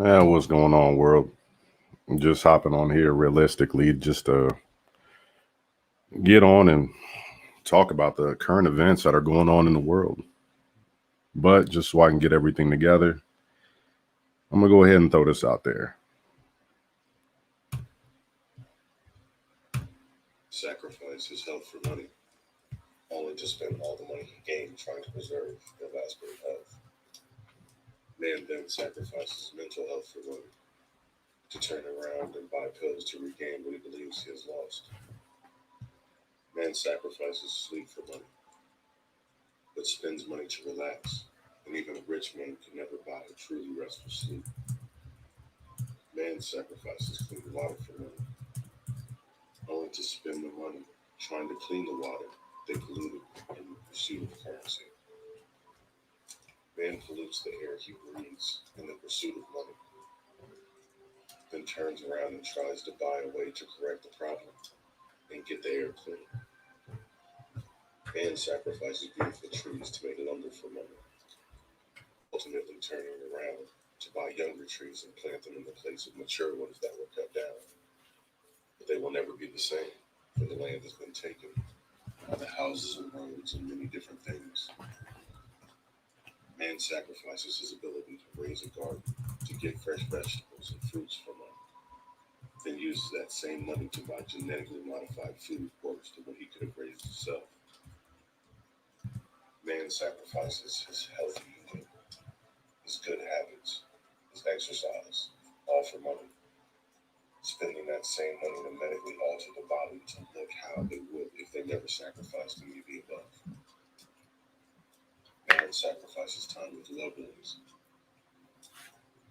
What's going on, world? I'm just hopping on here realistically just to get on and talk about the current events that are going on in the world. But just so I can get everything together, I'm going to go ahead and throw this out there. Sacrifice his health for money, only to spend all the money he gained trying to preserve their last bit of health. Man then sacrifices mental health for money, to turn around and buy pills to regain what he believes he has lost. Man sacrifices sleep for money, but spends money to relax, and even a rich man can never buy a truly restful sleep. Man sacrifices clean water for money, only to spend the money trying to clean the water they polluted in the pursuit of currency. Man pollutes the air he breathes in the pursuit of money, then turns around and tries to buy a way to correct the problem and get the air clean. Man sacrifices beautiful trees to make lumber for money, ultimately turning around to buy younger trees and plant them in the place of mature ones that were cut down. But they will never be the same, for the land has been taken by the houses and roads and many different things. Man sacrifices his ability to raise a garden, to get fresh vegetables and fruits for money, then uses that same money to buy genetically modified food worse than what he could have raised himself. Man sacrifices his healthy eating, his good habits, his exercise, all for money, spending that same money to medically alter the body to look how they would if they never sacrificed any of the above. Man sacrifices time with loved ones,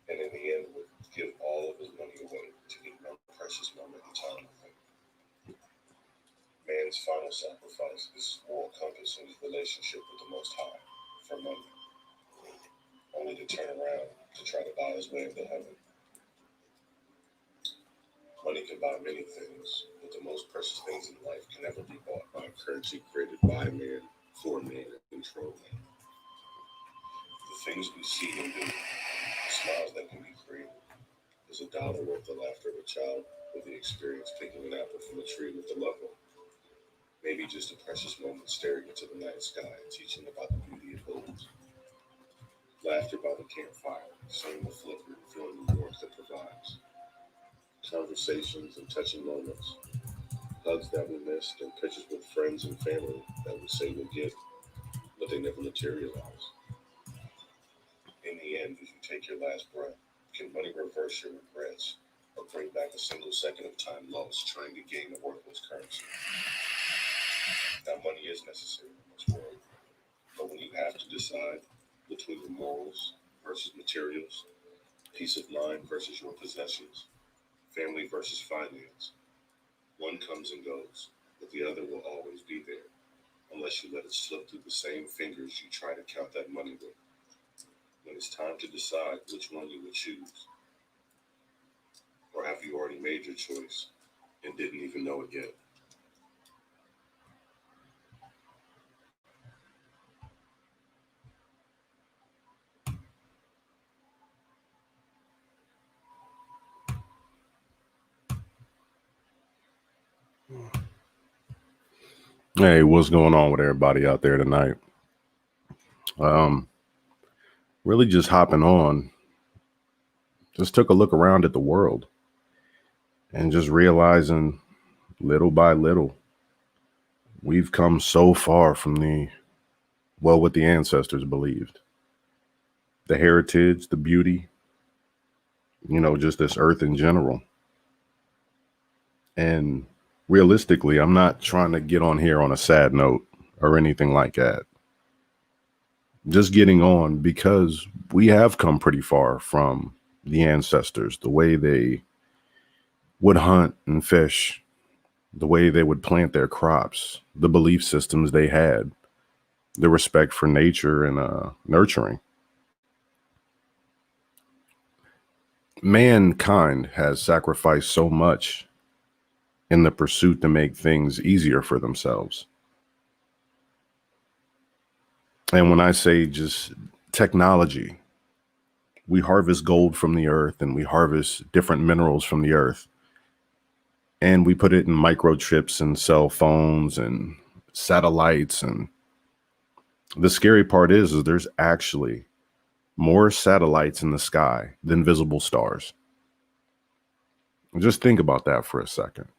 and in the end would give all of his money away to get one precious moment in time with him. Man's final sacrifice is his moral compass in his relationship with the Most High for money, only to turn around to try to buy his way into heaven. Money can buy many things, but the most precious things in life can never be bought by a currency created by man, for man, and control man. The things we see and do, the smiles that can be created, is $1 worth the laughter of a child, or the experience picking an apple from a tree with a loved one. Maybe just a precious moment staring into the night sky and teaching about the beauty it holds. Laughter by the campfire, seeing the flicker and feeling the warmth it provides. Conversations and touching moments, hugs that we missed, and pictures with friends and family that we say we'll get, but they never materialize. In the end, if you take your last breath, can money reverse your regrets or bring back a single second of time lost trying to gain a worthless currency? Now, money is necessary in this world, but when you have to decide between your morals versus materials, peace of mind versus your possessions, family versus finance, one comes and goes, but the other will always be there, unless you let it slip through the same fingers you try to count that money with. When it's time to decide which one you would choose, or have you already made your choice and didn't even know it yet? Hey, what's going on with everybody out there tonight? Um, really just hopping on, just took a look around at the world and just realizing little by little, we've come so far from what the ancestors believed. The heritage, the beauty, just this earth in general. And realistically, I'm not trying to get on here on a sad note or anything like that. Just getting on because we have come pretty far from the ancestors, the way they would hunt and fish, the way they would plant their crops, the belief systems they had, the respect for nature and nurturing. Mankind has sacrificed so much in the pursuit to make things easier for themselves. And when I say just technology, We harvest gold from the earth and we harvest different minerals from the earth. And we put it in microchips and cell phones and satellites. And the scary part is there's actually more satellites in the sky than visible stars. Just think about that for a second.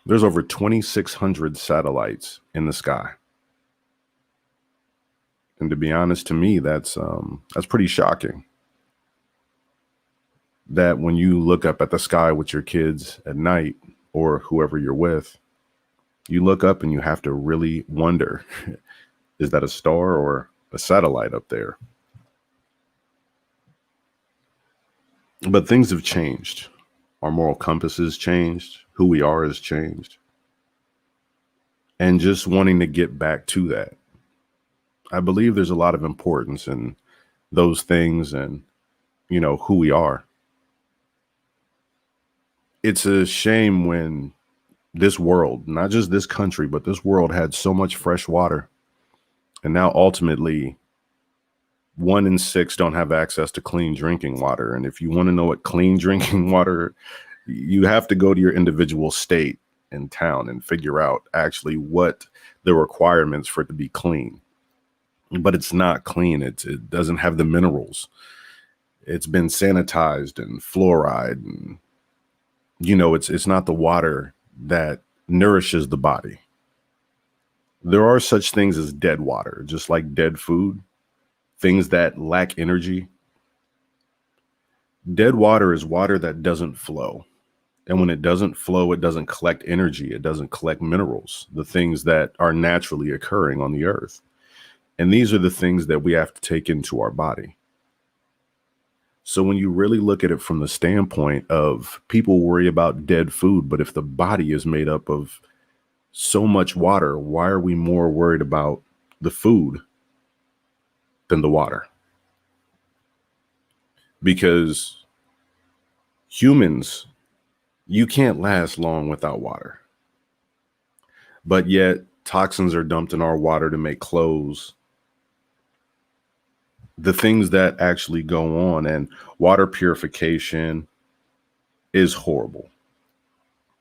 There's over 2,600 satellites in the sky. And to be honest, to me, that's pretty shocking. That when you look up at the sky with your kids at night or whoever you're with, you look up and you have to really wonder, is that a star or a satellite up there? But things have changed. Our moral compass has changed. Who we are has changed. And just wanting to get back to that. I believe there's a lot of importance in those things and, who we are. It's a shame when this world, not just this country, but this world had so much fresh water. And now ultimately, 1 in 6 don't have access to clean drinking water. And if you want to know what clean drinking water, you have to go to your individual state and town and figure out actually what the requirements for it to be clean. But it's not clean. It doesn't have the minerals. It's been sanitized and fluoride. And, it's not the water that nourishes the body. There are such things as dead water, just like dead food, things that lack energy. Dead water is water that doesn't flow. And when it doesn't flow, it doesn't collect energy. It doesn't collect minerals, the things that are naturally occurring on the earth. And these are the things that we have to take into our body. So when you really look at it from the standpoint of people worry about dead food, but if the body is made up of so much water, why are we more worried about the food than the water? Because humans, you can't last long without water. But yet toxins are dumped in our water to make clothes. The things that actually go on, and water purification is horrible.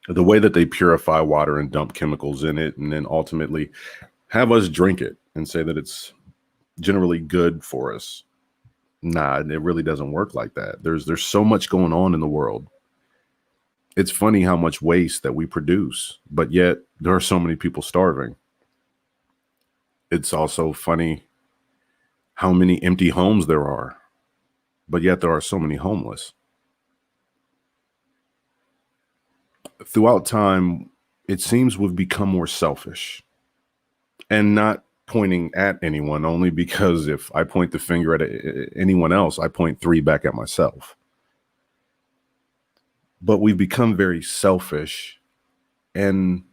The way that they purify water and dump chemicals in it and then ultimately have us drink it and say that it's generally good for us. Nah, it really doesn't work like that. There's so much going on in the world. It's funny how much waste that we produce, but yet there are so many people starving. It's also funny how many empty homes there are, but yet there are so many homeless. Throughout time, it seems we've become more selfish, and not pointing at anyone, only because if I point the finger at anyone else, I point 3 back at myself. But we've become very selfish, and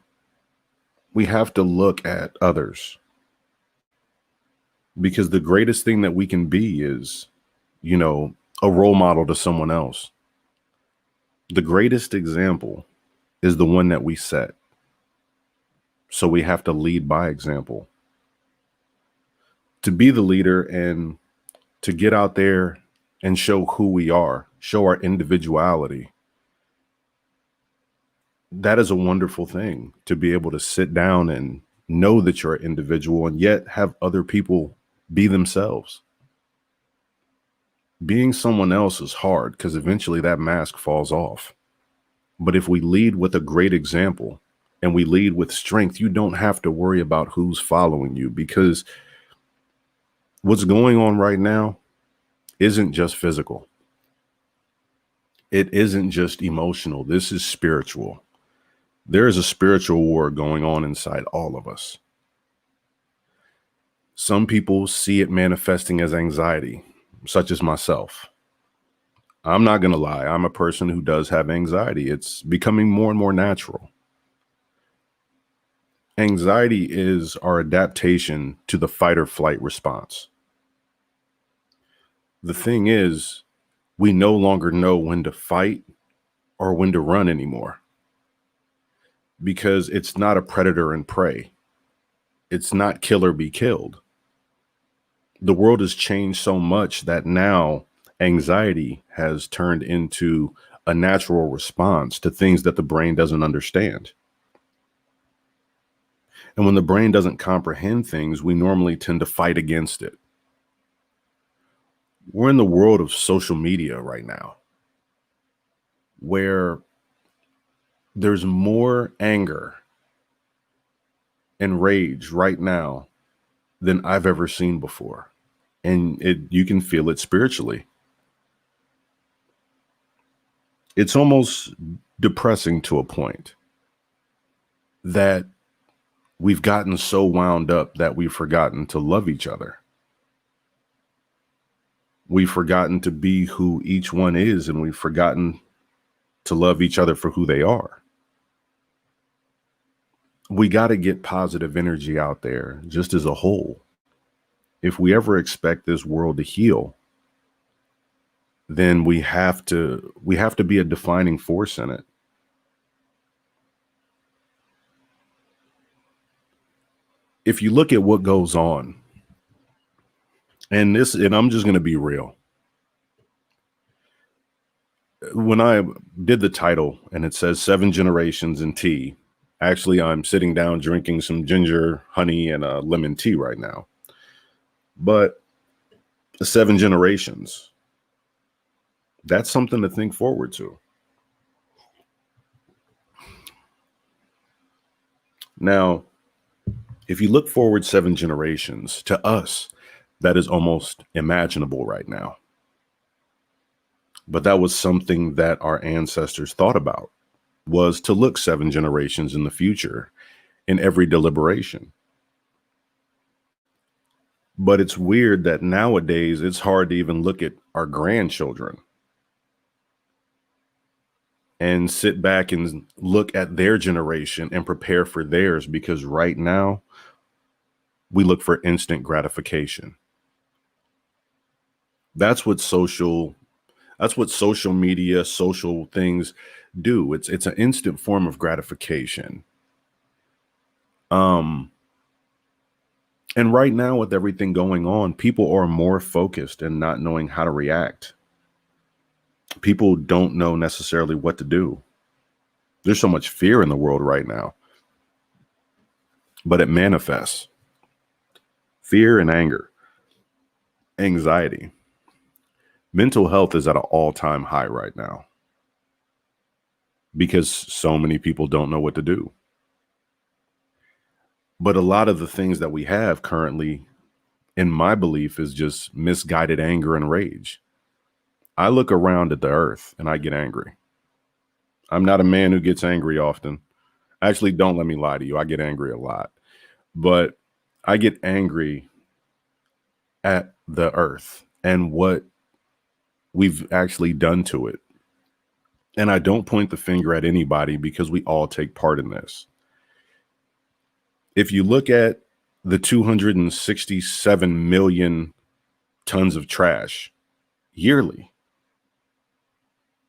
we have to look at others. Because the greatest thing that we can be is, a role model to someone else. The greatest example is the one that we set. So we have to lead by example. To be the leader and to get out there and show who we are, show our individuality. That is a wonderful thing, to be able to sit down and know that you're an individual and yet have other people be themselves. Being someone else is hard because eventually that mask falls off. But if we lead with a great example and we lead with strength, you don't have to worry about who's following you, because what's going on right now isn't just physical. It isn't just emotional. This is spiritual. There is a spiritual war going on inside all of us. Some people see it manifesting as anxiety, such as myself. I'm not going to lie. I'm a person who does have anxiety. It's becoming more and more natural. Anxiety is our adaptation to the fight or flight response. The thing is, we no longer know when to fight or when to run anymore, because it's not a predator and prey. It's not kill or be killed. the world has changed so much that now anxiety has turned into a natural response to things that the brain doesn't understand. And when the brain doesn't comprehend things, we normally tend to fight against it. We're in the world of social media right now, where there's more anger and rage right now than I've ever seen before. And you can feel it spiritually. It's almost depressing to a point that we've gotten so wound up that we've forgotten to love each other. We've forgotten to be who each one is, and we've forgotten to love each other for who they are. We got to get positive energy out there just as a whole. If we ever expect this world to heal, then we have to be a defining force in it. If you look at what goes on, and I'm just going to be real. When I did the title and it says 7 generations in tea, actually I'm sitting down drinking some ginger, honey, and lemon tea right now. But 7 generations, that's something to think forward to. Now, if you look forward 7 generations, to us, that is almost imaginable right now. But that was something that our ancestors thought about, was to look 7 generations in the future in every deliberation. But it's weird that nowadays it's hard to even look at our grandchildren and sit back and look at their generation and prepare for theirs, because right now we look for instant gratification. That's what social media, social things do. It's an instant form of gratification. And right now, with everything going on, people are more focused and not knowing how to react. People don't know necessarily what to do. There's so much fear in the world right now, but it manifests. Fear and anger, anxiety. Mental health is at an all-time high right now because so many people don't know what to do. But a lot of the things that we have currently, in my belief, is just misguided anger and rage. I look around at the earth and I get angry. I'm not a man who gets angry often. Actually, don't let me lie to you. I get angry a lot. But I get angry at the earth and what we've actually done to it. And I don't point the finger at anybody because we all take part in this. If you look at the 267 million tons of trash yearly,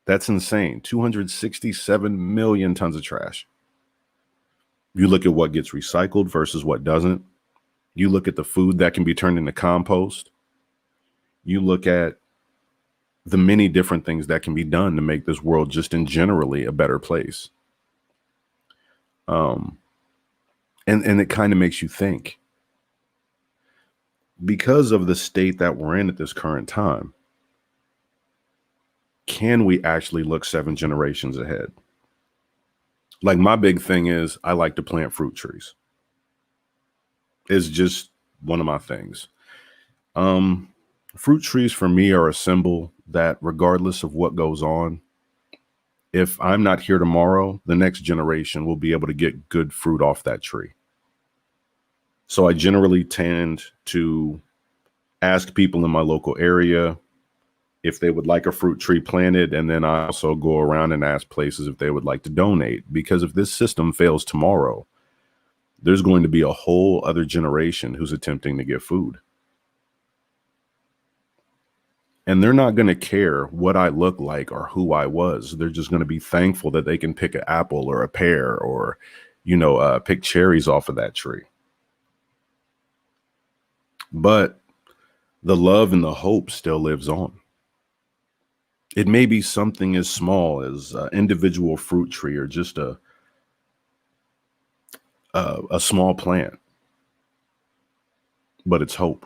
that's insane. 267 million tons of trash. You look at what gets recycled versus what doesn't. You look at the food that can be turned into compost. You look at the many different things that can be done to make this world just in generally a better place. And it kind of makes you think, because of the state that we're in at this current time, can we actually look 7 generations ahead? Like, my big thing is I like to plant fruit trees. It's just one of my things. Fruit trees for me are a symbol that regardless of what goes on, if I'm not here tomorrow, the next generation will be able to get good fruit off that tree. So I generally tend to ask people in my local area if they would like a fruit tree planted. And then I also go around and ask places if they would like to donate, because if this system fails tomorrow, there's going to be a whole other generation who's attempting to get food. And they're not going to care what I look like or who I was. They're just going to be thankful that they can pick an apple or a pear or, pick cherries off of that tree. But the love and the hope still lives on. It may be something as small as an individual fruit tree or just a small plant, but it's hope.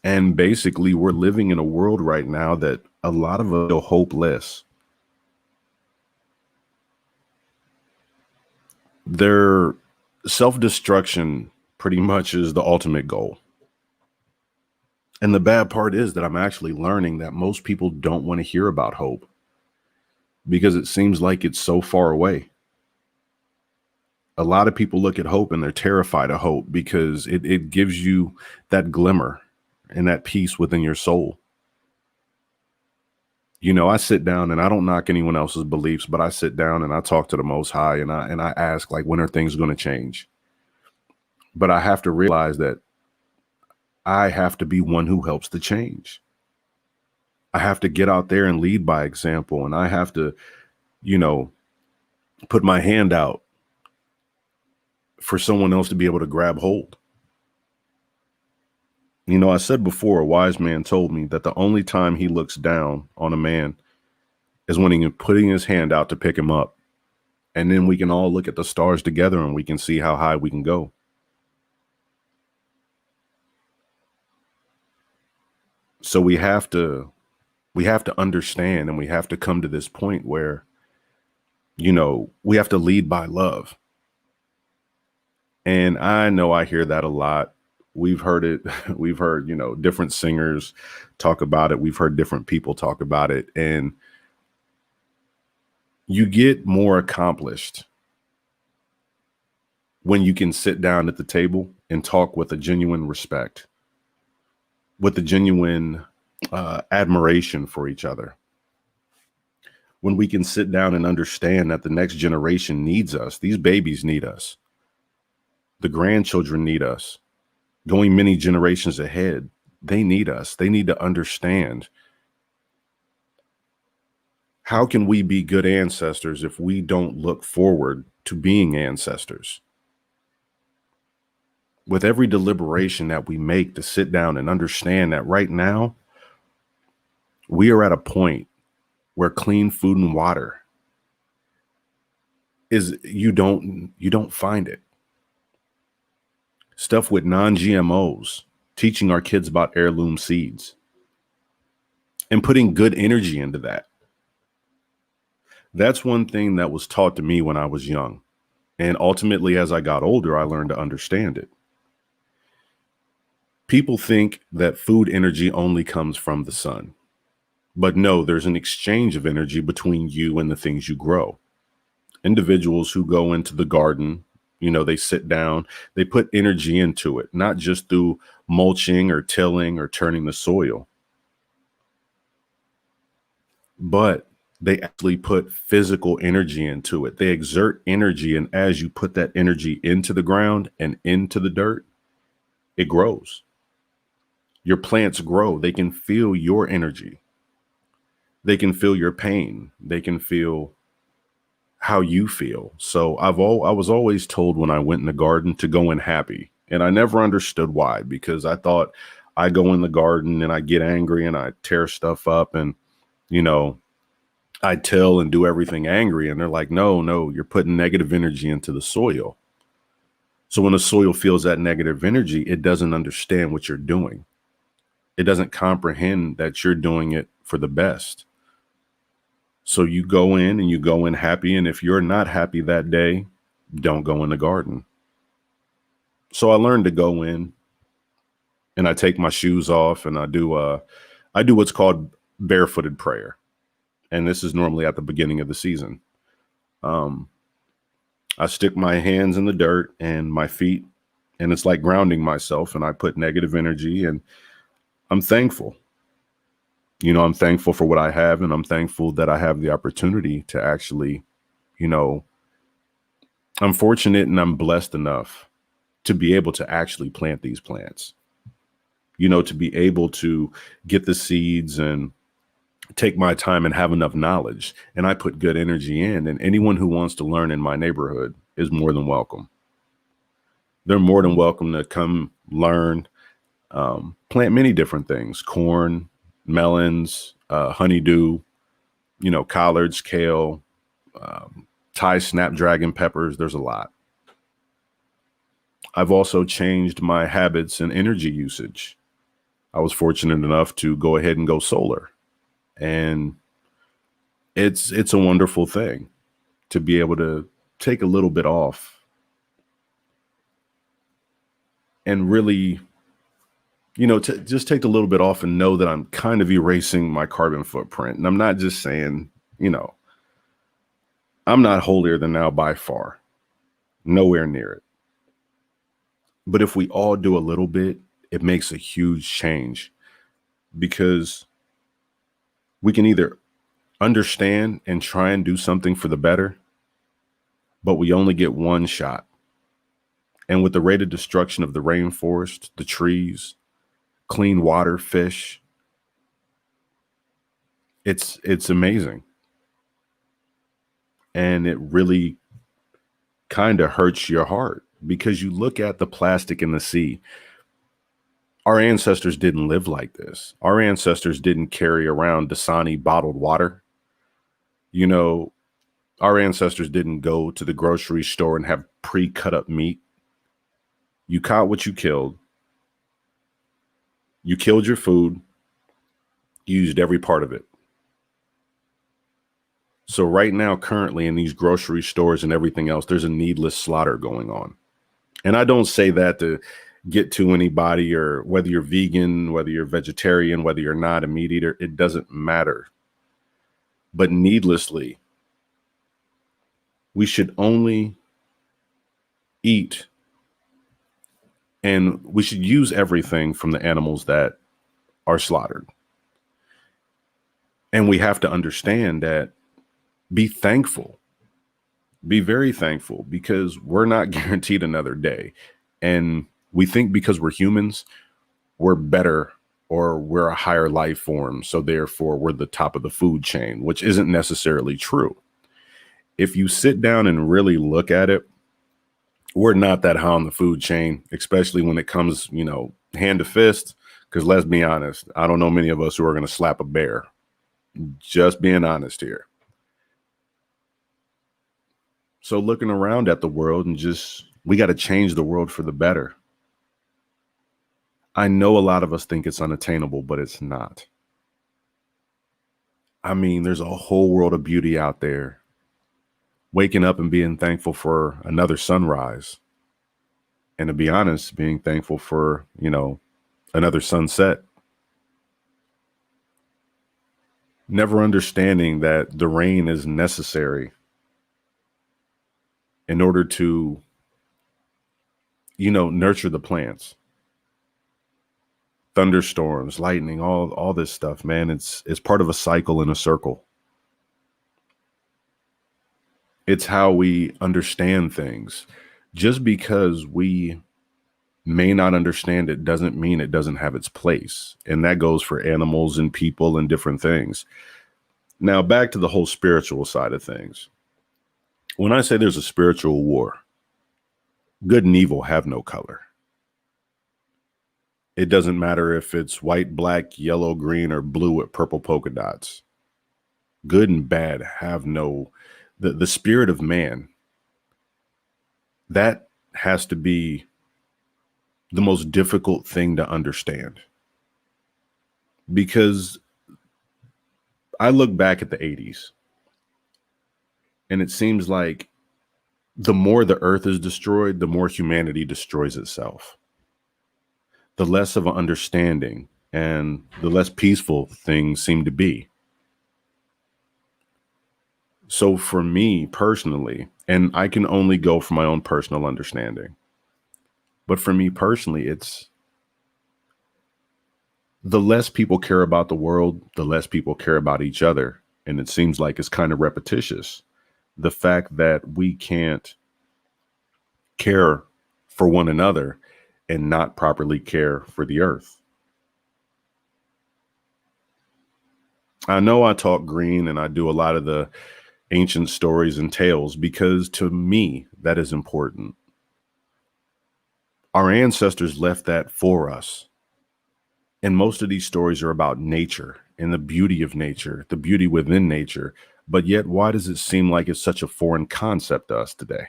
And basically, we're living in a world right now that a lot of us feel hopeless. Their self-destruction pretty much is the ultimate goal. And the bad part is that I'm actually learning that most people don't want to hear about hope because it seems like it's so far away. A lot of people look at hope and they're terrified of hope because it gives you that glimmer and that peace within your soul. You know, I sit down and I don't knock anyone else's beliefs, but I sit down and I talk to the Most High and I ask, like, when are things going to change? But I have to realize that I have to be one who helps the change. I have to get out there and lead by example, and I have to, you know, put my hand out for someone else to be able to grab hold. You know, I said before, a wise man told me that the only time he looks down on a man is when he's putting his hand out to pick him up. And then we can all look at the stars together and we can see how high we can go. So we have to understand, and we have to come to this point where, you know, we have to lead by love. And I know I hear that a lot. We've heard it. We've heard, you know, different singers talk about it. We've heard different people talk about it. And you get more accomplished when you can sit down at the table and talk with a genuine respect, with a genuine admiration for each other. When we can sit down and understand that the next generation needs us, these babies need us, the grandchildren need us, going many generations ahead, they need us. They need to understand, how can we be good ancestors if we don't look forward to being ancestors? With every deliberation that we make to sit down and understand that right now, we are at a point where clean food and water is, you don't find it. Stuff with non-GMOs, teaching our kids about heirloom seeds and putting good energy into that. That's one thing that was taught to me when I was young. And ultimately, as I got older, I learned to understand it. People think that food energy only comes from the sun. But no, there's an exchange of energy between you and the things you grow. Individuals who go into the garden, you know, they sit down, they put energy into it, not just through mulching or tilling or turning the soil, but they actually put physical energy into it. They exert energy. And as you put that energy into the ground and into the dirt, it grows. Your plants grow. They can feel your energy. They can feel your pain. They can feel how you feel. So I was always told when I went in the garden to go in happy. And I never understood why, because I thought I go in the garden and I get angry and I tear stuff up and, you know, I till and do everything angry. And they're like, no, you're putting negative energy into the soil. So when the soil feels that negative energy, it doesn't understand what you're doing. It doesn't comprehend that you're doing it for the best. So you go in and you go in happy. And if you're not happy that day, don't go in the garden. So I learned to go in and I take my shoes off and I do what's called barefooted prayer. And this is normally at the beginning of the season. I stick my hands in the dirt and my feet, and it's like grounding myself, and I put negative energy, and I'm thankful. You know, I'm thankful for what I have, and I'm thankful that I have the opportunity to actually, you know, I'm fortunate and I'm blessed enough to be able to actually plant these plants, you know, to be able to get the seeds and take my time and have enough knowledge. And I put good energy in, and anyone who wants to learn in my neighborhood is more than welcome. they're more than welcome to come learn, plant many different things: corn, melons, honeydew, collards, kale, Thai snapdragon peppers. There's a lot. I've also changed my habits and energy usage. I was fortunate enough to go ahead and go solar, and it's a wonderful thing to be able to take a little bit off and really, to just take a little bit off and know that I'm kind of erasing my carbon footprint. And I'm not just saying, I'm not holier than thou by far, nowhere near it. But if we all do a little bit, it makes a huge change, because we can either understand and try and do something for the better, but we only get one shot. And with the rate of destruction of the rainforest, the trees, clean water, fish, it's amazing. And it really kind of hurts your heart, because you look at the plastic in the sea. Our ancestors didn't live like this. Our ancestors didn't carry around Dasani bottled water. Our ancestors didn't go to the grocery store and have pre-cut up meat. You caught what you killed. You killed your food. You used every part of it. So right now, currently in these grocery stores and everything else, there's a needless slaughter going on. And I don't say that to get to anybody, or whether you're vegan, whether you're vegetarian, whether you're not a meat eater, it doesn't matter. But needlessly, we should only eat, and we should use everything from the animals that are slaughtered. And we have to understand that, be thankful, be very thankful, because we're not guaranteed another day. And we think because we're humans, we're better, or we're a higher life form, so therefore we're the top of the food chain, which isn't necessarily true. If you sit down and really look at it, we're not that high on the food chain, especially when it comes, hand to fist. Because let's be honest, I don't know many of us who are going to slap a bear. Just being honest here. So looking around at the world, and we got to change the world for the better. I know a lot of us think it's unattainable, but it's not. I mean, there's a whole world of beauty out there. Waking up and being thankful for another sunrise. And to be honest, being thankful for, another sunset. Never understanding that the rain is necessary in order to, nurture the plants. Thunderstorms, lightning, all this stuff, man, it's part of a cycle and a circle. It's how we understand things. Just because we may not understand it doesn't mean it doesn't have its place. And that goes for animals and people and different things. Now, back to the whole spiritual side of things. When I say there's a spiritual war, good and evil have no color. It doesn't matter if it's white, black, yellow, green, or blue with purple polka dots. Good and bad have no, the spirit of man, that has to be the most difficult thing to understand. Because I look back at the 80s, and it seems like the more the earth is destroyed, the more humanity destroys itself. The less of an understanding and the less peaceful things seem to be. So for me personally, and I can only go from my own personal understanding, but for me personally, it's the less people care about the world, the less people care about each other. And it seems like it's kind of repetitious. The fact that we can't care for one another and not properly care for the earth. I know I talk green and I do a lot of the ancient stories and tales because to me, that is important. Our ancestors left that for us. And most of these stories are about nature and the beauty of nature, the beauty within nature. But yet, why does it seem like it's such a foreign concept to us today?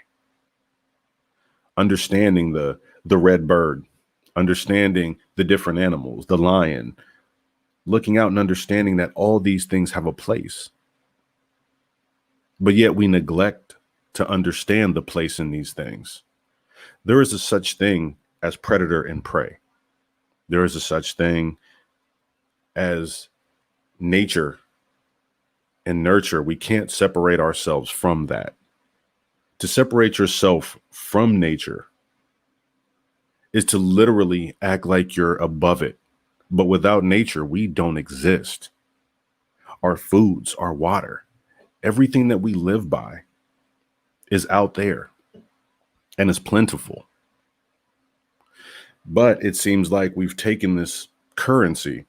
Understanding the red bird, understanding the different animals, the lion, looking out and understanding that all these things have a place. But yet we neglect to understand the place in these things. There is a such thing as predator and prey. There is a such thing as nature and nurture. We can't separate ourselves from that. To separate yourself from nature is to literally act like you're above it. But without nature, we don't exist. Our foods, our water, everything that we live by is out there and is plentiful. But it seems like we've taken this currency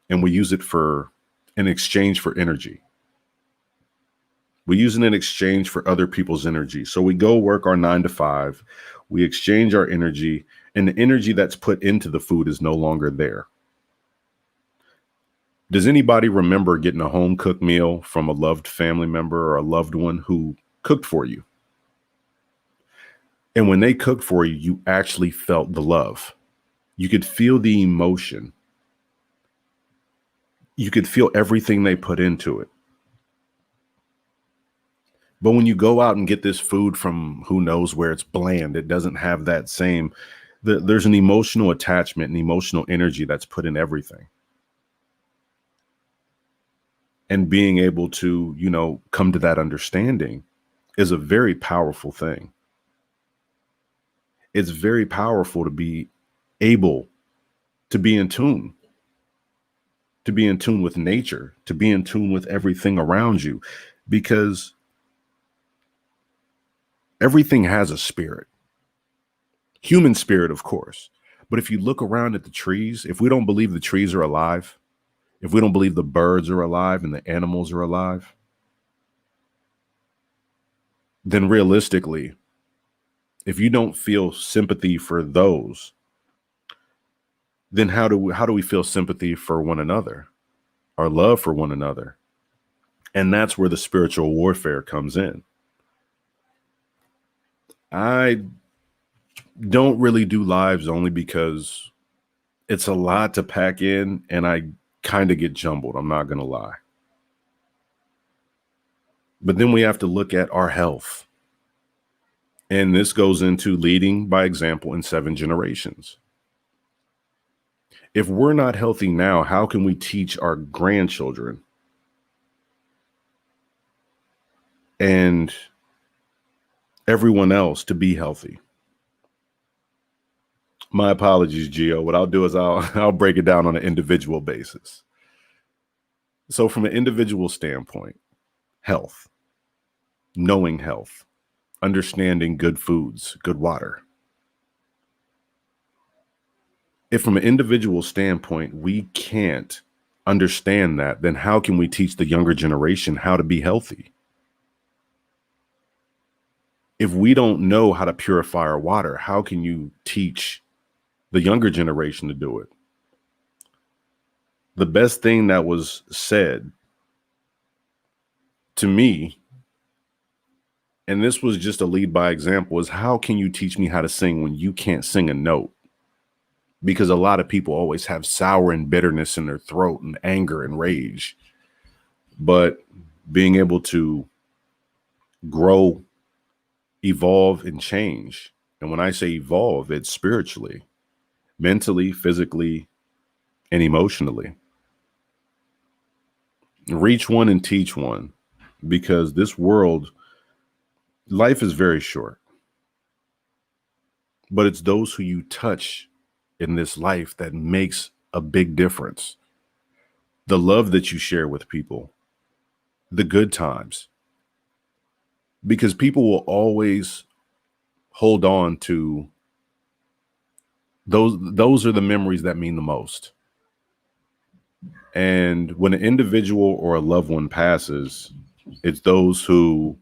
and we use it in exchange for energy. We use it in exchange for other people's energy. So we go work our 9 to 5, we exchange our energy, and the energy that's put into the food is no longer there. Does anybody remember getting a home cooked meal from a loved family member or a loved one who cooked for you? And when they cooked for you, you actually felt the love. You could feel the emotion. You could feel everything they put into it. But when you go out and get this food from who knows where, it's bland. It doesn't have that same, there's an emotional attachment and emotional energy that's put in everything. And being able to, come to that understanding is a very powerful thing. It's very powerful to be able to be in tune, with nature, to be in tune with everything around you, because everything has a spirit, human spirit, of course. But if you look around at the trees, if we don't believe the trees are alive, if we don't believe the birds are alive and the animals are alive, then realistically, if you don't feel sympathy for those, then how do we feel sympathy for one another, our love for one another? And that's where the spiritual warfare comes in. I don't really do lives only because it's a lot to pack in and I kind of get jumbled. I'm not going to lie. But then we have to look at our health. And this goes into leading by example in 7 generations. If we're not healthy now, how can we teach our grandchildren and everyone else to be healthy? My apologies, Gio. What I'll do is I'll break it down on an individual basis. So from an individual standpoint, health, knowing health, understanding good foods, good water. If from an individual standpoint, we can't understand that, then how can we teach the younger generation how to be healthy? If we don't know how to purify our water, how can you teach the younger generation to do it? The best thing that was said to me, and this was just a lead by example, is how can you teach me how to sing when you can't sing a note? Because a lot of people always have sour and bitterness in their throat and anger and rage. But being able to grow, evolve, and change. And when I say evolve, it's spiritually, mentally, physically, and emotionally. Reach one and teach one, because this world, life is very short. But it's those who you touch in this life that makes a big difference. The love that you share with people, the good times, because people will always hold on to those are the memories that mean the most. And when an individual or a loved one passes, it's the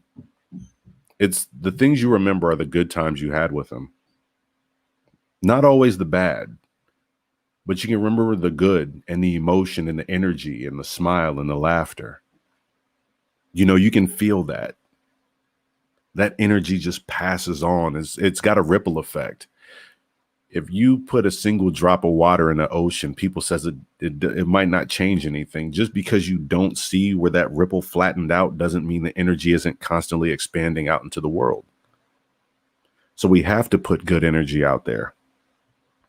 things you remember are the good times you had with them. Not always the bad, but you can remember the good and the emotion and the energy and the smile and the laughter. You can feel that. That energy just passes on. It's got a ripple effect. If you put a single drop of water in the ocean, people says it might not change anything. Just because you don't see where that ripple flattened out doesn't mean the energy isn't constantly expanding out into the world. So we have to put good energy out there.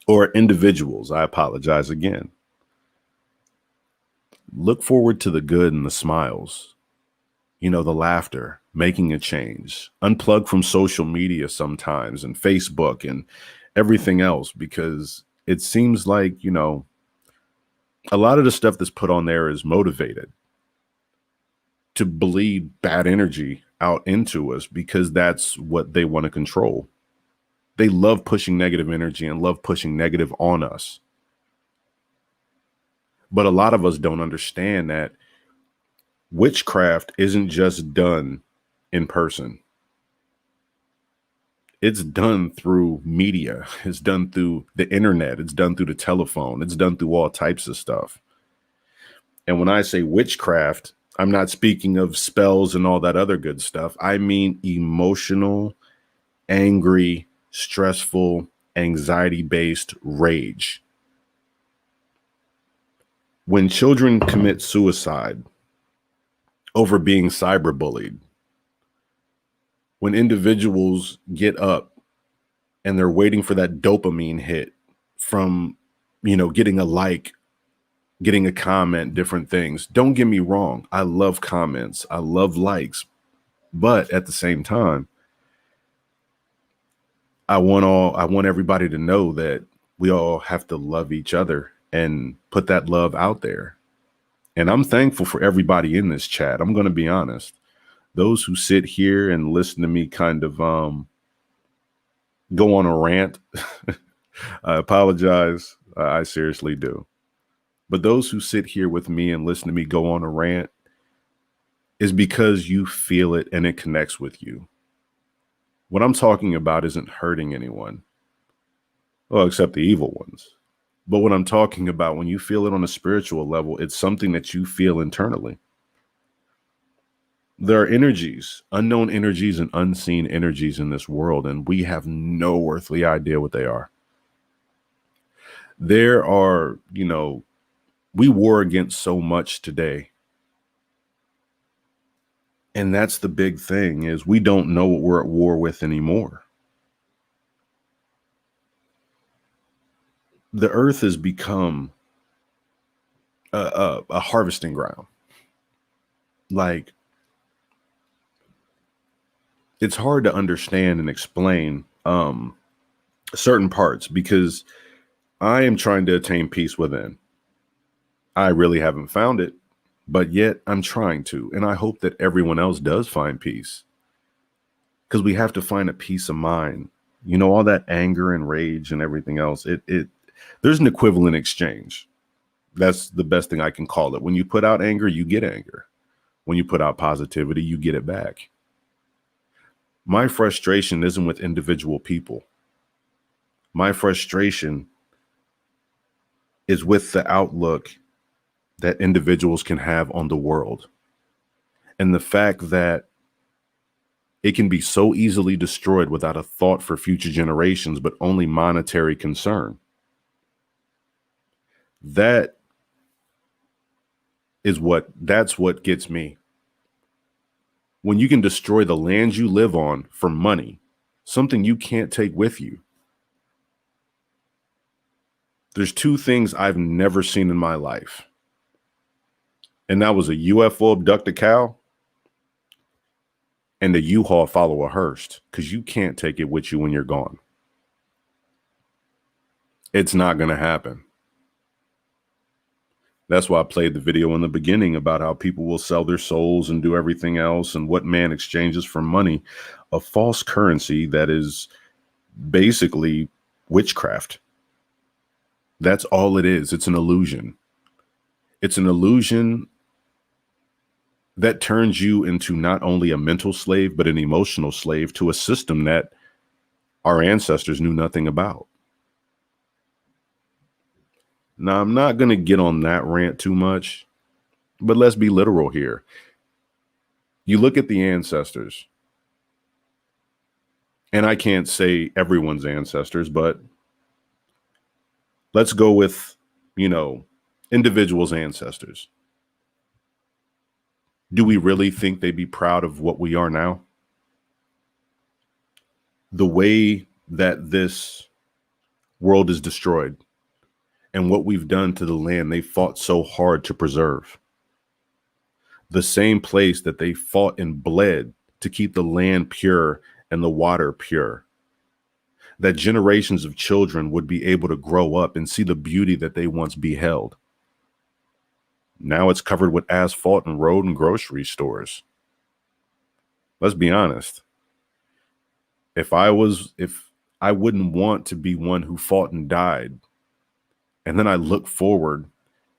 Or individuals, I apologize again. Look forward to the good and the smiles, the laughter, making a change. Unplug from social media sometimes and Facebook and everything else, because it seems like, a lot of the stuff that's put on there is motivated to bleed bad energy out into us because that's what they want to control. They love pushing negative energy and love pushing negative on us. But a lot of us don't understand that witchcraft isn't just done in person. It's done through media. It's done through the internet. It's done through the telephone. It's done through all types of stuff. And when I say witchcraft, I'm not speaking of spells and all that other good stuff. I mean emotional, angry, stressful, anxiety-based rage. When children commit suicide over being cyberbullied, when individuals get up and they're waiting for that dopamine hit from, getting a like, getting a comment, different things. Don't get me wrong. I love comments. I love likes. But at the same time, I want everybody to know that we all have to love each other and put that love out there. And I'm thankful for everybody in this chat. I'm going to be honest. Those who sit here and listen to me kind of go on a rant, I apologize. I seriously do. But those who sit here with me and listen to me go on a rant is because you feel it and it connects with you. What I'm talking about isn't hurting anyone. Well, except the evil ones. But what I'm talking about, when you feel it on a spiritual level, it's something that you feel internally. There are energies, unknown energies and unseen energies in this world, and we have no earthly idea what they are. There are, we war against so much today. And that's the big thing, is we don't know what we're at war with anymore. The earth has become a harvesting ground. Like, it's hard to understand and explain certain parts because I am trying to attain peace within. I really haven't found it, but yet I'm trying to. And I hope that everyone else does find peace, because we have to find a peace of mind. All that anger and rage and everything else, there's an equivalent exchange. That's the best thing I can call it. When you put out anger, you get anger. When you put out positivity, you get it back. My frustration isn't with individual people. My frustration is with the outlook that individuals can have on the world. And the fact that it can be so easily destroyed without a thought for future generations, but only monetary concern. That's what gets me. When you can destroy the land you live on for money, something you can't take with you. There's two things I've never seen in my life. And that was a UFO abduct a cow and a U-Haul follow a hearse, because you can't take it with you when you're gone. It's not going to happen. That's why I played the video in the beginning about how people will sell their souls and do everything else, and what man exchanges for money, a false currency that is basically witchcraft. That's all it is. It's an illusion. It's an illusion that turns you into not only a mental slave, but an emotional slave to a system that our ancestors knew nothing about. Now, I'm not going to get on that rant too much, but let's be literal here. You look at the ancestors, and I can't say everyone's ancestors, but let's go with, individuals' ancestors. Do we really think they'd be proud of what we are now? The way that this world is destroyed and what we've done to the land they fought so hard to preserve. The same place that they fought and bled to keep the land pure and the water pure. That generations of children would be able to grow up and see the beauty that they once beheld. Now it's covered with asphalt and road and grocery stores. Let's be honest. If I wouldn't want to be one who fought and died, and then I look forward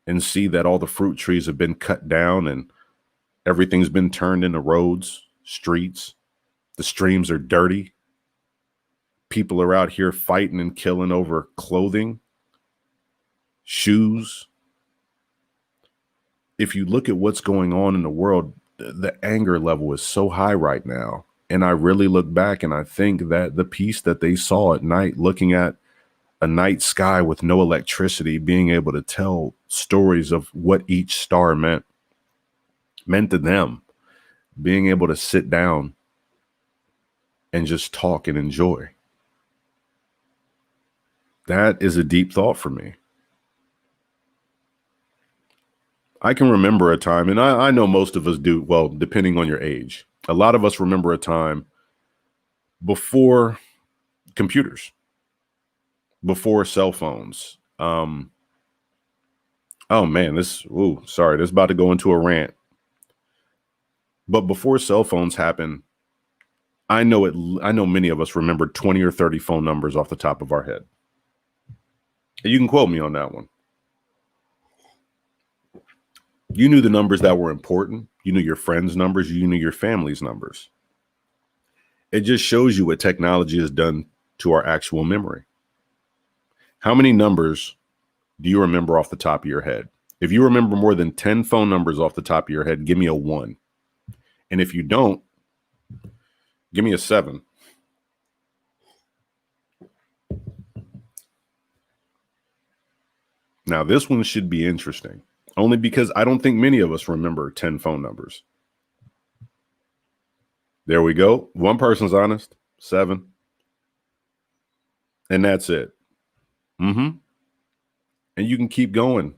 and see that all the fruit trees have been cut down and everything's been turned into roads, streets, the streams are dirty. People are out here fighting and killing over clothing, shoes. If you look at what's going on in the world, the anger level is so high right now. And I really look back and I think that the peace that they saw at night, looking at a night sky with no electricity, being able to tell stories of what each star meant to them, being able to sit down and just talk and enjoy. That is a deep thought for me. I can remember a time, and I know most of us do, well, depending on your age. A lot of us remember a time before computers, before cell phones. Oh man, this is about to go into a rant. But before cell phones happened, I know many of us remember 20 or 30 phone numbers off the top of our head. And you can quote me on that one. You knew the numbers that were important. You knew your friends' numbers. You knew your family's numbers. It just shows you what technology has done to our actual memory. How many numbers do you remember off the top of your head? If you remember more than 10 phone numbers off the top of your head, give me a 1. And if you don't, give me a 7. Now, this one should be interesting, only because I don't think many of us remember 10 phone numbers. There we go. One person's honest, 7. And that's it. And you can keep going.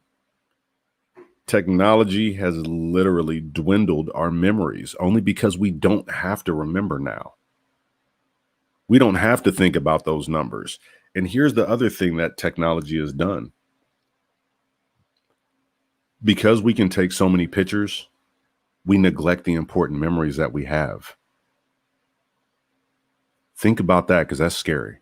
Technology has literally dwindled our memories only because we don't have to remember now. We don't have to think about those numbers. And here's the other thing that technology has done. Because we can take so many pictures, we neglect the important memories that we have. Think about that, because that's scary.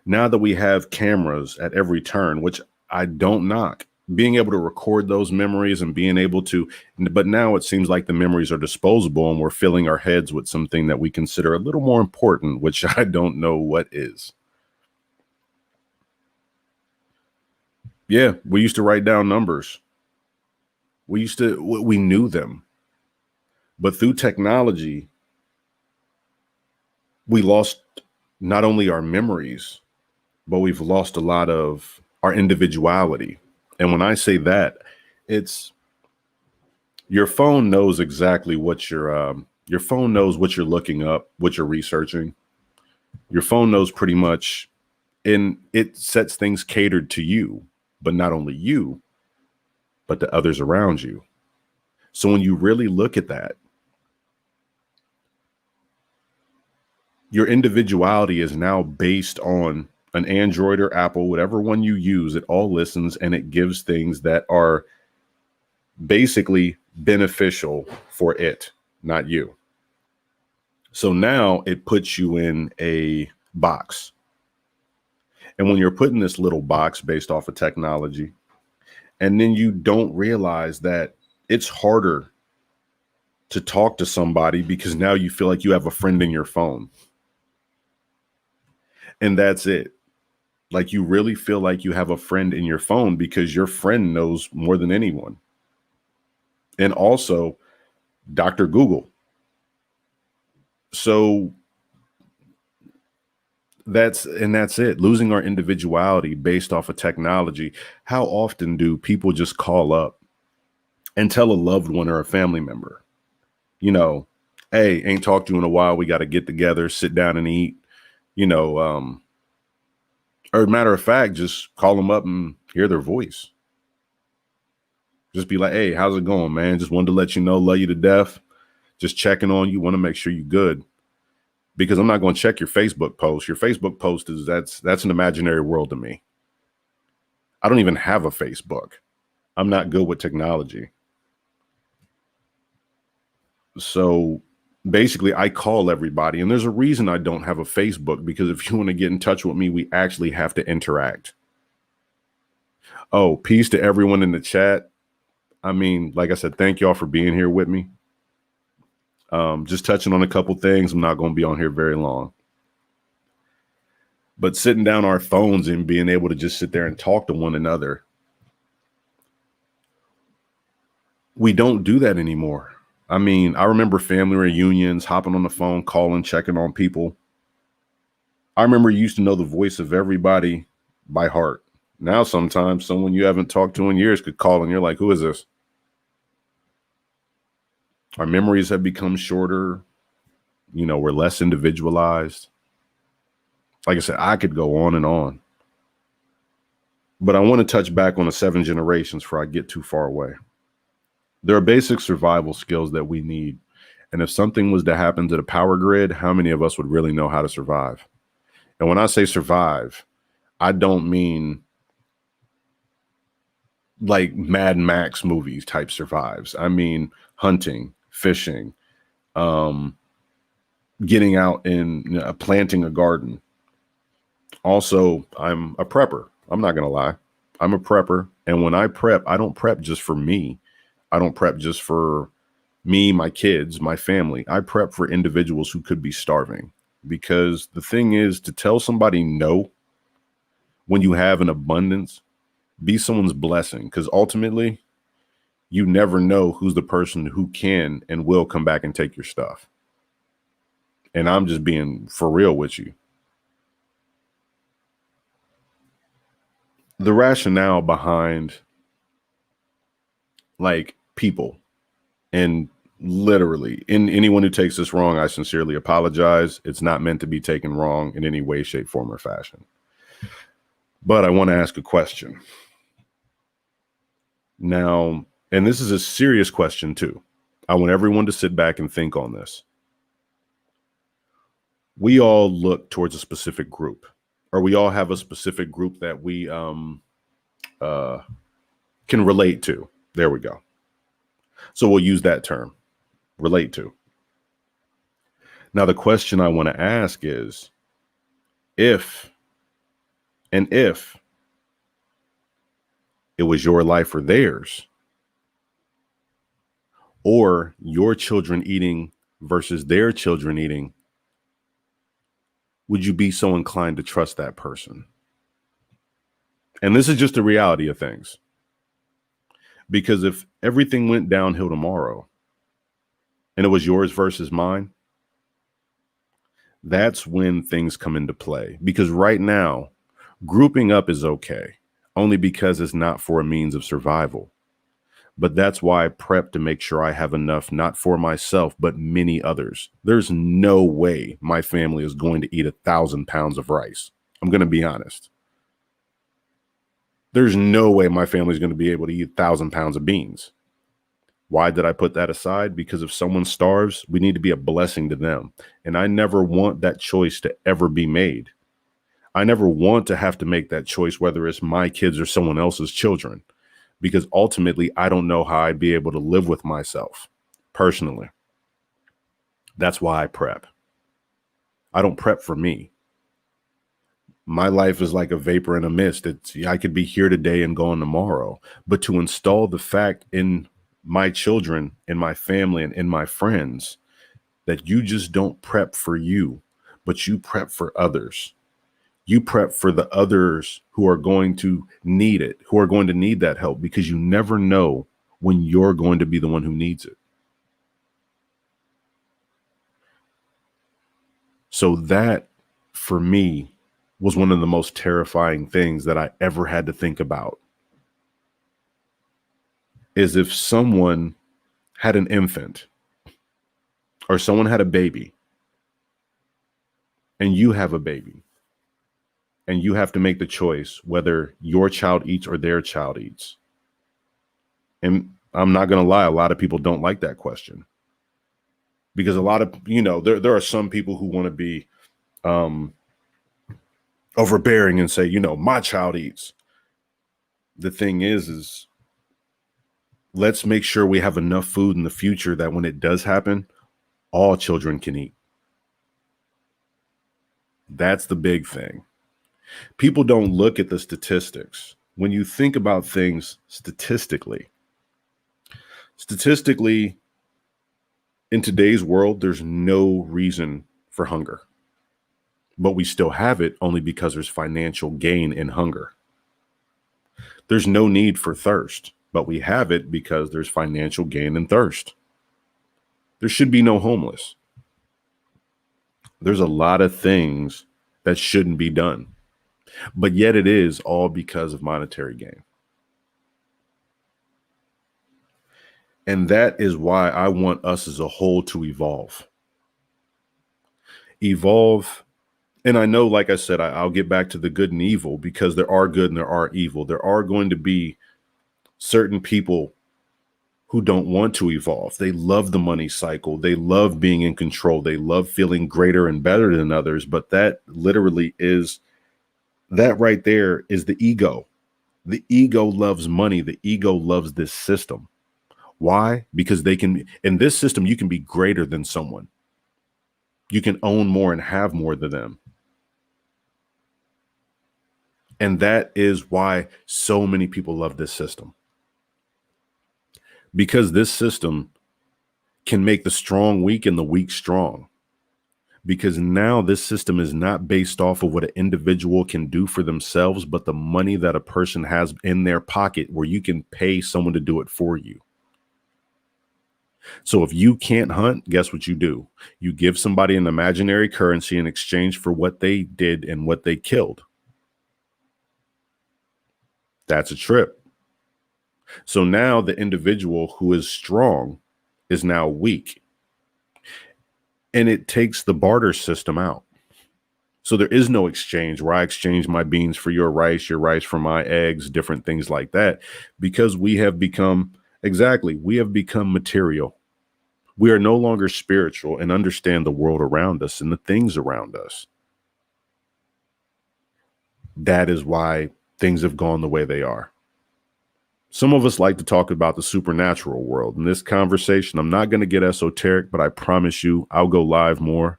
Now that we have cameras at every turn, which I don't knock, being able to record those memories and being able to, but now it seems like the memories are disposable and we're filling our heads with something that we consider a little more important, which I don't know what is. Yeah, we used to write down numbers. We knew them. But through technology, we lost not only our memories, but we've lost a lot of our individuality. And when I say that, it's your phone knows exactly what your phone knows what you're looking up, what you're researching. Your phone knows pretty much, and it sets things catered to you, but not only you, but the others around you. So when you really look at that, your individuality is now based on an Android or Apple, whatever one you use. It all listens and it gives things that are basically beneficial for it, not you. So now it puts you in a box. And when you're put in this little box based off of technology, and then you don't realize that it's harder to talk to somebody because now you feel like you have a friend in your phone. And that's it. Like you really feel like you have a friend in your phone because your friend knows more than anyone. And also Dr. Google. So that's it. Losing our individuality based off of technology. How often do people just call up and tell a loved one or a family member, you know, hey, ain't talked to you in a while. We got to get together, sit down and eat, you know, or matter of fact, just call them up and hear their voice. Just be like, hey, how's it going, man? Just wanted to let you know, love you to death. Just checking on you. Want to make sure you're good. Because I'm not going to check your Facebook post. Your Facebook post is that's an imaginary world to me. I don't even have a Facebook. I'm not good with technology. So basically, I call everybody. And there's a reason I don't have a Facebook, because if you want to get in touch with me, we actually have to interact. Oh, peace to everyone in the chat. I mean, like I said, thank y'all for being here with me. Just touching on a couple things. I'm not going to be on here very long. But sitting down our phones and being able to just sit there and talk to one another, we don't do that anymore. I mean, I remember family reunions, hopping on the phone, calling, checking on people. I remember you used to know the voice of everybody by heart. Now, sometimes someone you haven't talked to in years could call and you're like, who is this? Our memories have become shorter. You know, we're less individualized. Like I said, I could go on and on. But I want to touch back on the 7 generations before I get too far away. There are basic survival skills that we need. And if something was to happen to the power grid, how many of us would really know how to survive? And when I say survive, I don't mean like Mad Max movies type survives. I mean hunting, fishing, getting out and planting a garden. Also, I'm a prepper. I'm not going to lie. I'm a prepper. And when I prep, I don't prep just for me. I don't prep just for me, my kids, my family. I prep for individuals who could be starving. Because the thing is, to tell somebody no when you have an abundance, be someone's blessing. Because ultimately, you never know who's the person who can and will come back and take your stuff. And I'm just being for real with you. The rationale behind like people, and literally in anyone who takes this wrong, I sincerely apologize. It's not meant to be taken wrong in any way, shape, form, or fashion. But I want to ask a question now, and this is a serious question too. I want everyone to sit back and think on this. We all look towards a specific group, or we all have a specific group that we can relate to. There we go. So we'll use that term, relate to. Now, the question I want to ask is, if it was your life or theirs, or your children eating versus their children eating, would you be so inclined to trust that person? And this is just the reality of things. Because if everything went downhill tomorrow and it was yours versus mine, that's when things come into play. Because right now, grouping up is okay, only because it's not for a means of survival. But that's why I prep to make sure I have enough, not for myself, but many others. There's no way my family is going to eat 1,000 pounds of rice. I'm going to be honest. There's no way my family is going to be able to eat 1,000 pounds of beans. Why did I put that aside? Because if someone starves, we need to be a blessing to them. And I never want that choice to ever be made. I never want to have to make that choice, whether it's my kids or someone else's children, because ultimately I don't know how I'd be able to live with myself personally. That's why I prep. I don't prep for me. My life is like a vapor in a mist. I could be here today and gone tomorrow. But to install the fact in my children, in my family, and in my friends that you just don't prep for you, but you prep for others. You prep for the others who are going to need it, who are going to need that help, because you never know when you're going to be the one who needs it. So that, for me, was one of the most terrifying things that I ever had to think about. Is if someone had an infant or someone had a baby and you have a baby and you have to make the choice whether your child eats or their child eats. And I'm not going to lie, a lot of people don't like that question, because a lot of, there are some people who want to be overbearing and say, my child eats. The thing is let's make sure we have enough food in the future that when it does happen, all children can eat. That's the big thing. People don't look at the statistics. When you think about things statistically, in today's world, there's no reason for hunger. But we still have it only because there's financial gain in hunger. There's no need for thirst, but we have it because there's financial gain in thirst. There should be no homeless. There's a lot of things that shouldn't be done, but yet it is all because of monetary gain. And that is why I want us as a whole to evolve. And I know, like I said, I'll get back to the good and evil, because there are good and there are evil. There are going to be certain people who don't want to evolve. They love the money cycle. They love being in control. They love feeling greater and better than others. But that right there is the ego. The ego loves money. The ego loves this system. Why? Because in this system, you can be greater than someone. You can own more and have more than them. And that is why so many people love this system. Because this system can make the strong weak and the weak strong. Because now this system is not based off of what an individual can do for themselves, but the money that a person has in their pocket, where you can pay someone to do it for you. So if you can't hunt, guess what you do? You give somebody an imaginary currency in exchange for what they did and what they killed. That's a trip. So now the individual who is strong is now weak. And it takes the barter system out. So there is no exchange where I exchange my beans for your rice for my eggs, different things like that, because we have become material. We are no longer spiritual and understand the world around us and the things around us. That is why things have gone the way they are. Some of us like to talk about the supernatural world. In this conversation, I'm not going to get esoteric, but I promise you I'll go live more.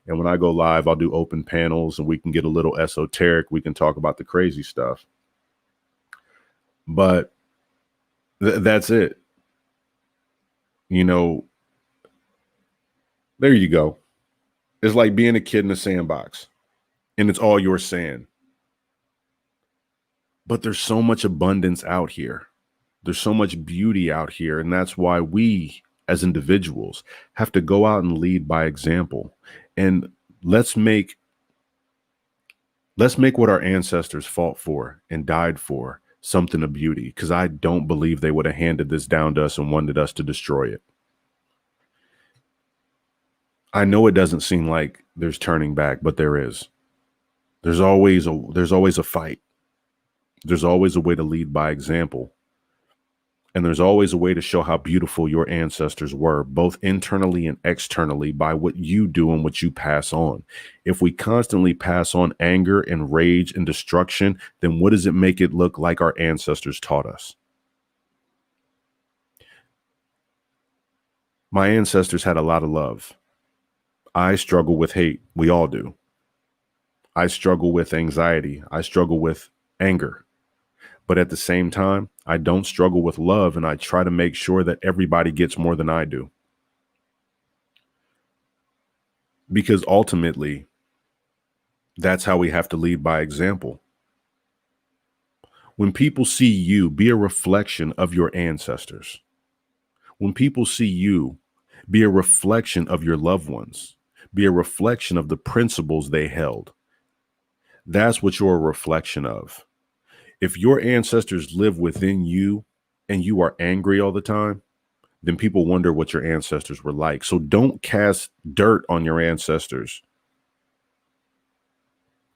And when I go live, I'll do open panels and we can get a little esoteric. We can talk about the crazy stuff. But that's it. There you go. It's like being a kid in a sandbox and it's all your sand. But there's so much abundance out here. There's so much beauty out here. And that's why we as individuals have to go out and lead by example. And let's make what our ancestors fought for and died for something of beauty, because I don't believe they would have handed this down to us and wanted us to destroy it. I know it doesn't seem like there's turning back, but there is. There's always a fight. There's always a way to lead by example. And there's always a way to show how beautiful your ancestors were, both internally and externally, by what you do and what you pass on. If we constantly pass on anger and rage and destruction, then what does it make it look like our ancestors taught us? My ancestors had a lot of love. I struggle with hate. We all do. I struggle with anxiety. I struggle with anger. But at the same time, I don't struggle with love, and I try to make sure that everybody gets more than I do. Because ultimately, That's how we have to lead by example. When people see you, be a reflection of your ancestors. When people see you, be a reflection of your loved ones. Be a reflection of the principles they held. That's what you're a reflection of. If your ancestors live within you and you are angry all the time, then people wonder what your ancestors were like. So don't cast dirt on your ancestors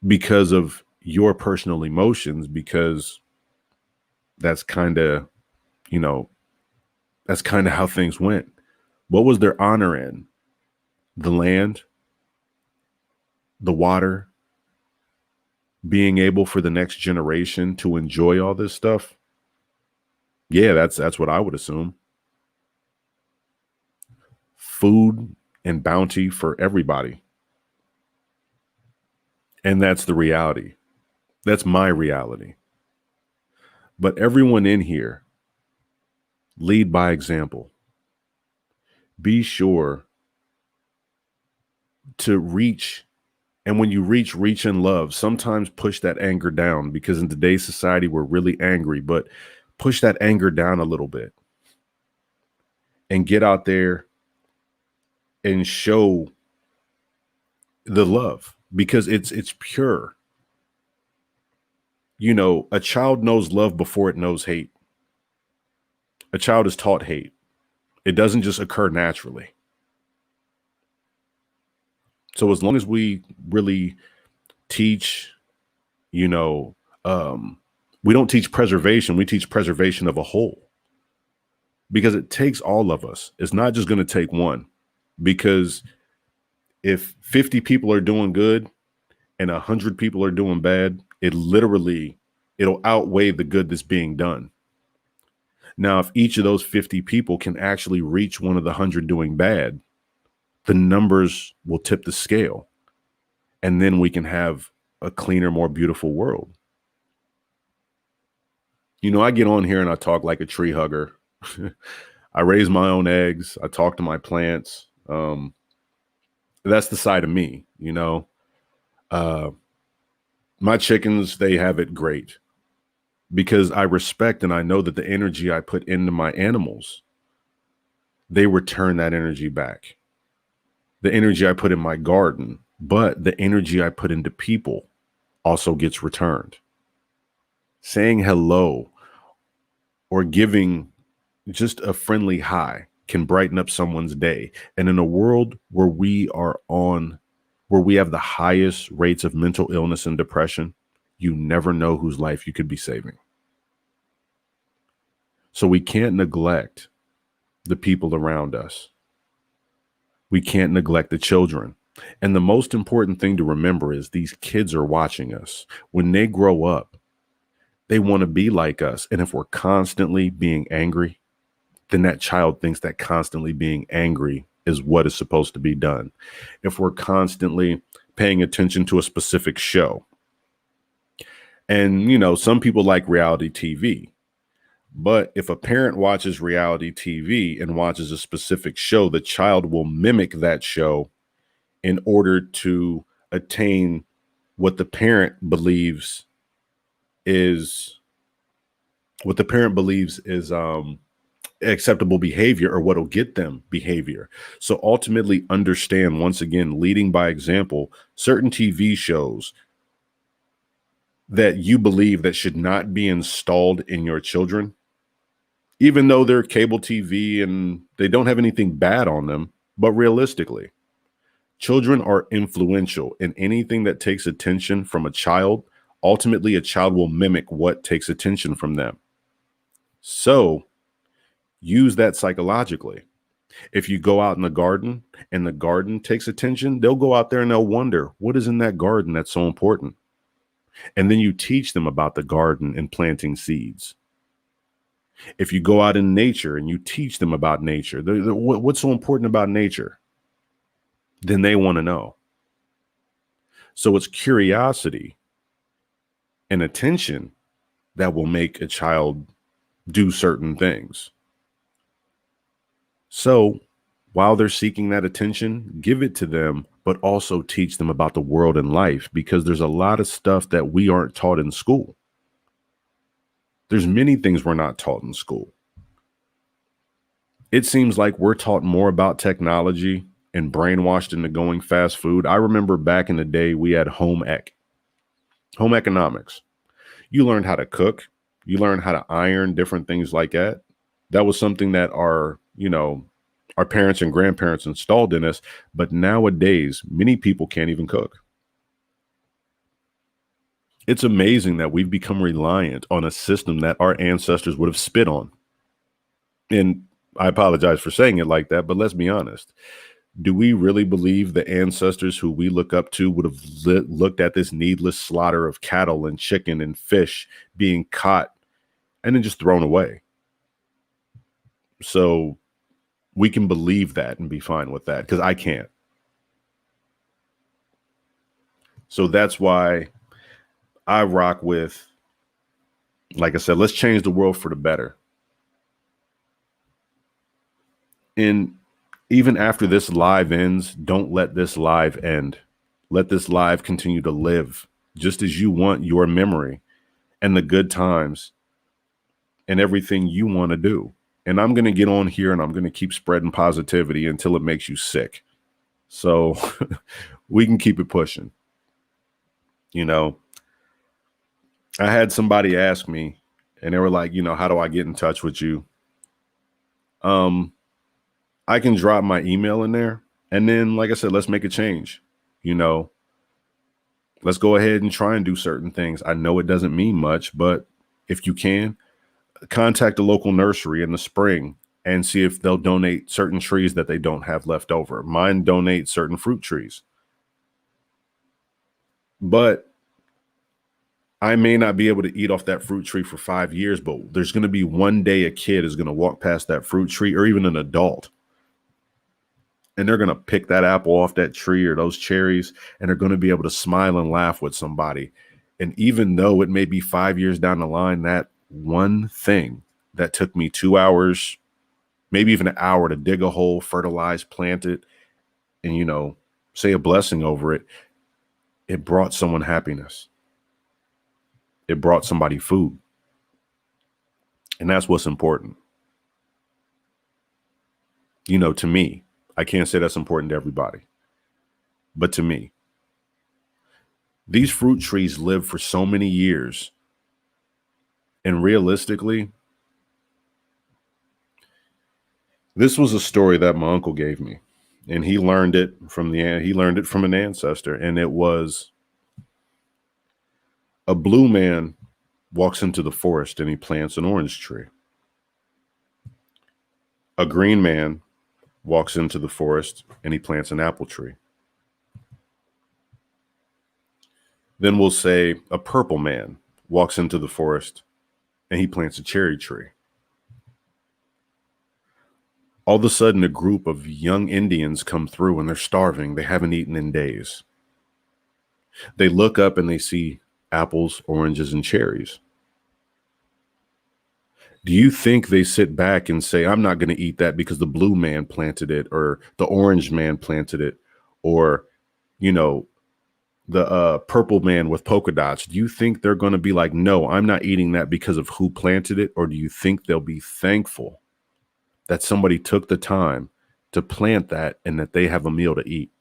because of your personal emotions, because that's kind of, you know, that's kind of how things went. What was their honor in? The land, the water, being able for the next generation to enjoy all this stuff. Yeah, that's what I would assume. Food and bounty for everybody. And that's the reality. That's my reality. But everyone in here, lead by example. Be sure to reach. And when you reach in love. Sometimes push that anger down, because in today's society, we're really angry, but push that anger down a little bit and get out there and show the love, because it's pure. You know, a child knows love before it knows hate. A child is taught hate. It doesn't just occur naturally. So as long as we really teach, you know, we don't teach preservation, we teach preservation of a whole, because it takes all of us. It's not just going to take one, because if 50 people are doing good and 100 people are doing bad, it'll outweigh the good that's being done. Now, if each of those 50 people can actually reach one of the 100 doing bad, the numbers will tip the scale. And then we can have a cleaner, more beautiful world. You know, I get on here and I talk like a tree hugger. I raise my own eggs. I talk to my plants. That's the side of me, you know. My chickens, they have it great, because I respect and I know that the energy I put into my animals, they return that energy back. The energy I put in my garden, but the energy I put into people also gets returned. Saying hello or giving just a friendly hi can brighten up someone's day. And in a world where we have the highest rates of mental illness and depression, you never know whose life you could be saving. So we can't neglect the people around us. We can't neglect the children. And the most important thing to remember is these kids are watching us. When they grow up, they want to be like us. And if we're constantly being angry, then that child thinks that constantly being angry is what is supposed to be done. If we're constantly paying attention to a specific show, and, you know, some people like reality TV, but if a parent watches reality TV and watches a specific show, the child will mimic that show in order to attain what the parent believes is acceptable behavior, or what'll get them behavior. So ultimately, understand, once again, leading by example, certain TV shows that you believe that should not be installed in your children, even though they're cable TV and they don't have anything bad on them. But realistically, children are influential, in anything that takes attention from a child. Ultimately, a child will mimic what takes attention from them. So use that psychologically. If you go out in the garden and the garden takes attention, they'll go out there and they'll wonder what is in that garden that's so important. And then you teach them about the garden and planting seeds. If you go out in nature and you teach them about nature, what's so important about nature, then they want to know. So it's curiosity and attention that will make a child do certain things. So While they're seeking that attention, give it to them, but also teach them about the world and life, because there's a lot of stuff that we aren't taught in school. There's many things we're not taught in school. It seems like we're taught more about technology and brainwashed into going fast food. I remember back in the day, we had home economics. You learned how to cook, you learned how to iron, different things like that. That was something that our parents and grandparents installed in us. But nowadays, many people can't even cook. It's amazing that we've become reliant on a system that our ancestors would have spit on. And I apologize for saying it like that, but let's be honest. Do we really believe the ancestors who we look up to would have looked at this needless slaughter of cattle and chicken and fish being caught and then just thrown away? So we can believe that and be fine with that, because I can't. So that's why I rock with, like I said, let's change the world for the better. And even after this live ends, don't let this live end. Let this live continue to live just as you want your memory and the good times and everything you want to do. And I'm going to get on here and I'm going to keep spreading positivity until it makes you sick. So we can keep it pushing. You know, I had somebody ask me and they were like, how do I get in touch with you? I can drop my email in there. And then, like I said, let's make a change. You know, let's go ahead and try and do certain things. I know it doesn't mean much, but if you can, contact a local nursery in the spring and see if they'll donate certain trees that they don't have left over. Mine donate certain fruit trees. But I may not be able to eat off that fruit tree for 5 years, but there's going to be one day a kid is going to walk past that fruit tree, or even an adult, and they're going to pick that apple off that tree or those cherries, and they're going to be able to smile and laugh with somebody. And even though it may be 5 years down the line, that one thing that took me 2 hours, maybe even an hour to dig a hole, fertilize, plant it, and, say a blessing over it, it brought someone happiness. It brought somebody food. And that's what's important. To me, I can't say that's important to everybody, but to me, these fruit trees live for so many years. And realistically, this was a story that my uncle gave me, and he learned it from an ancestor. And it was a blue man walks into the forest and he plants an orange tree. A green man walks into the forest and he plants an apple tree. Then we'll say a purple man walks into the forest and he plants a cherry tree. All of a sudden, a group of young Indians come through and they're starving. They haven't eaten in days. They look up and they see apples, oranges, and cherries. Do you think they sit back and say, I'm not going to eat that because the blue man planted it, or the orange man planted it, or, the purple man with polka dots? Do you think they're going to be like, no, I'm not eating that because of who planted it? Or do you think they'll be thankful that somebody took the time to plant that and that they have a meal to eat?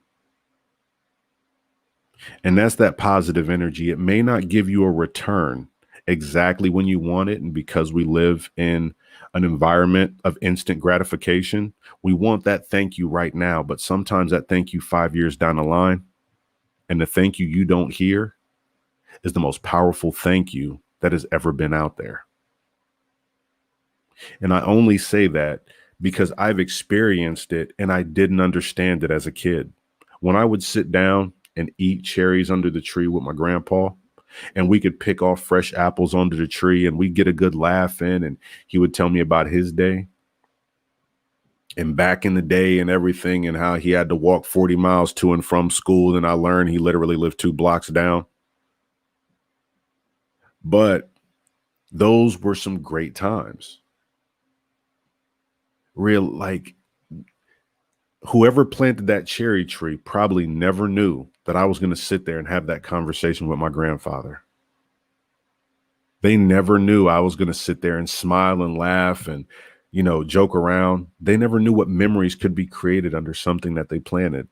And that's that positive energy. It may not give you a return exactly when you want it. And because we live in an environment of instant gratification, we want that thank you right now. But sometimes that thank you 5 years down the line, and the thank you don't hear, is the most powerful thank you that has ever been out there. And I only say that because I've experienced it and I didn't understand it as a kid. When I would sit down and eat cherries under the tree with my grandpa, and we could pick off fresh apples under the tree and we'd get a good laugh in, and he would tell me about his day and back in the day and everything, and how he had to walk 40 miles to and from school. And I learned he literally lived 2 blocks down. But those were some great times. Real, like, Whoever planted that cherry tree probably never knew that I was going to sit there and have that conversation with my grandfather. They never knew I was going to sit there and smile and laugh and, joke around. They never knew what memories could be created under something that they planted.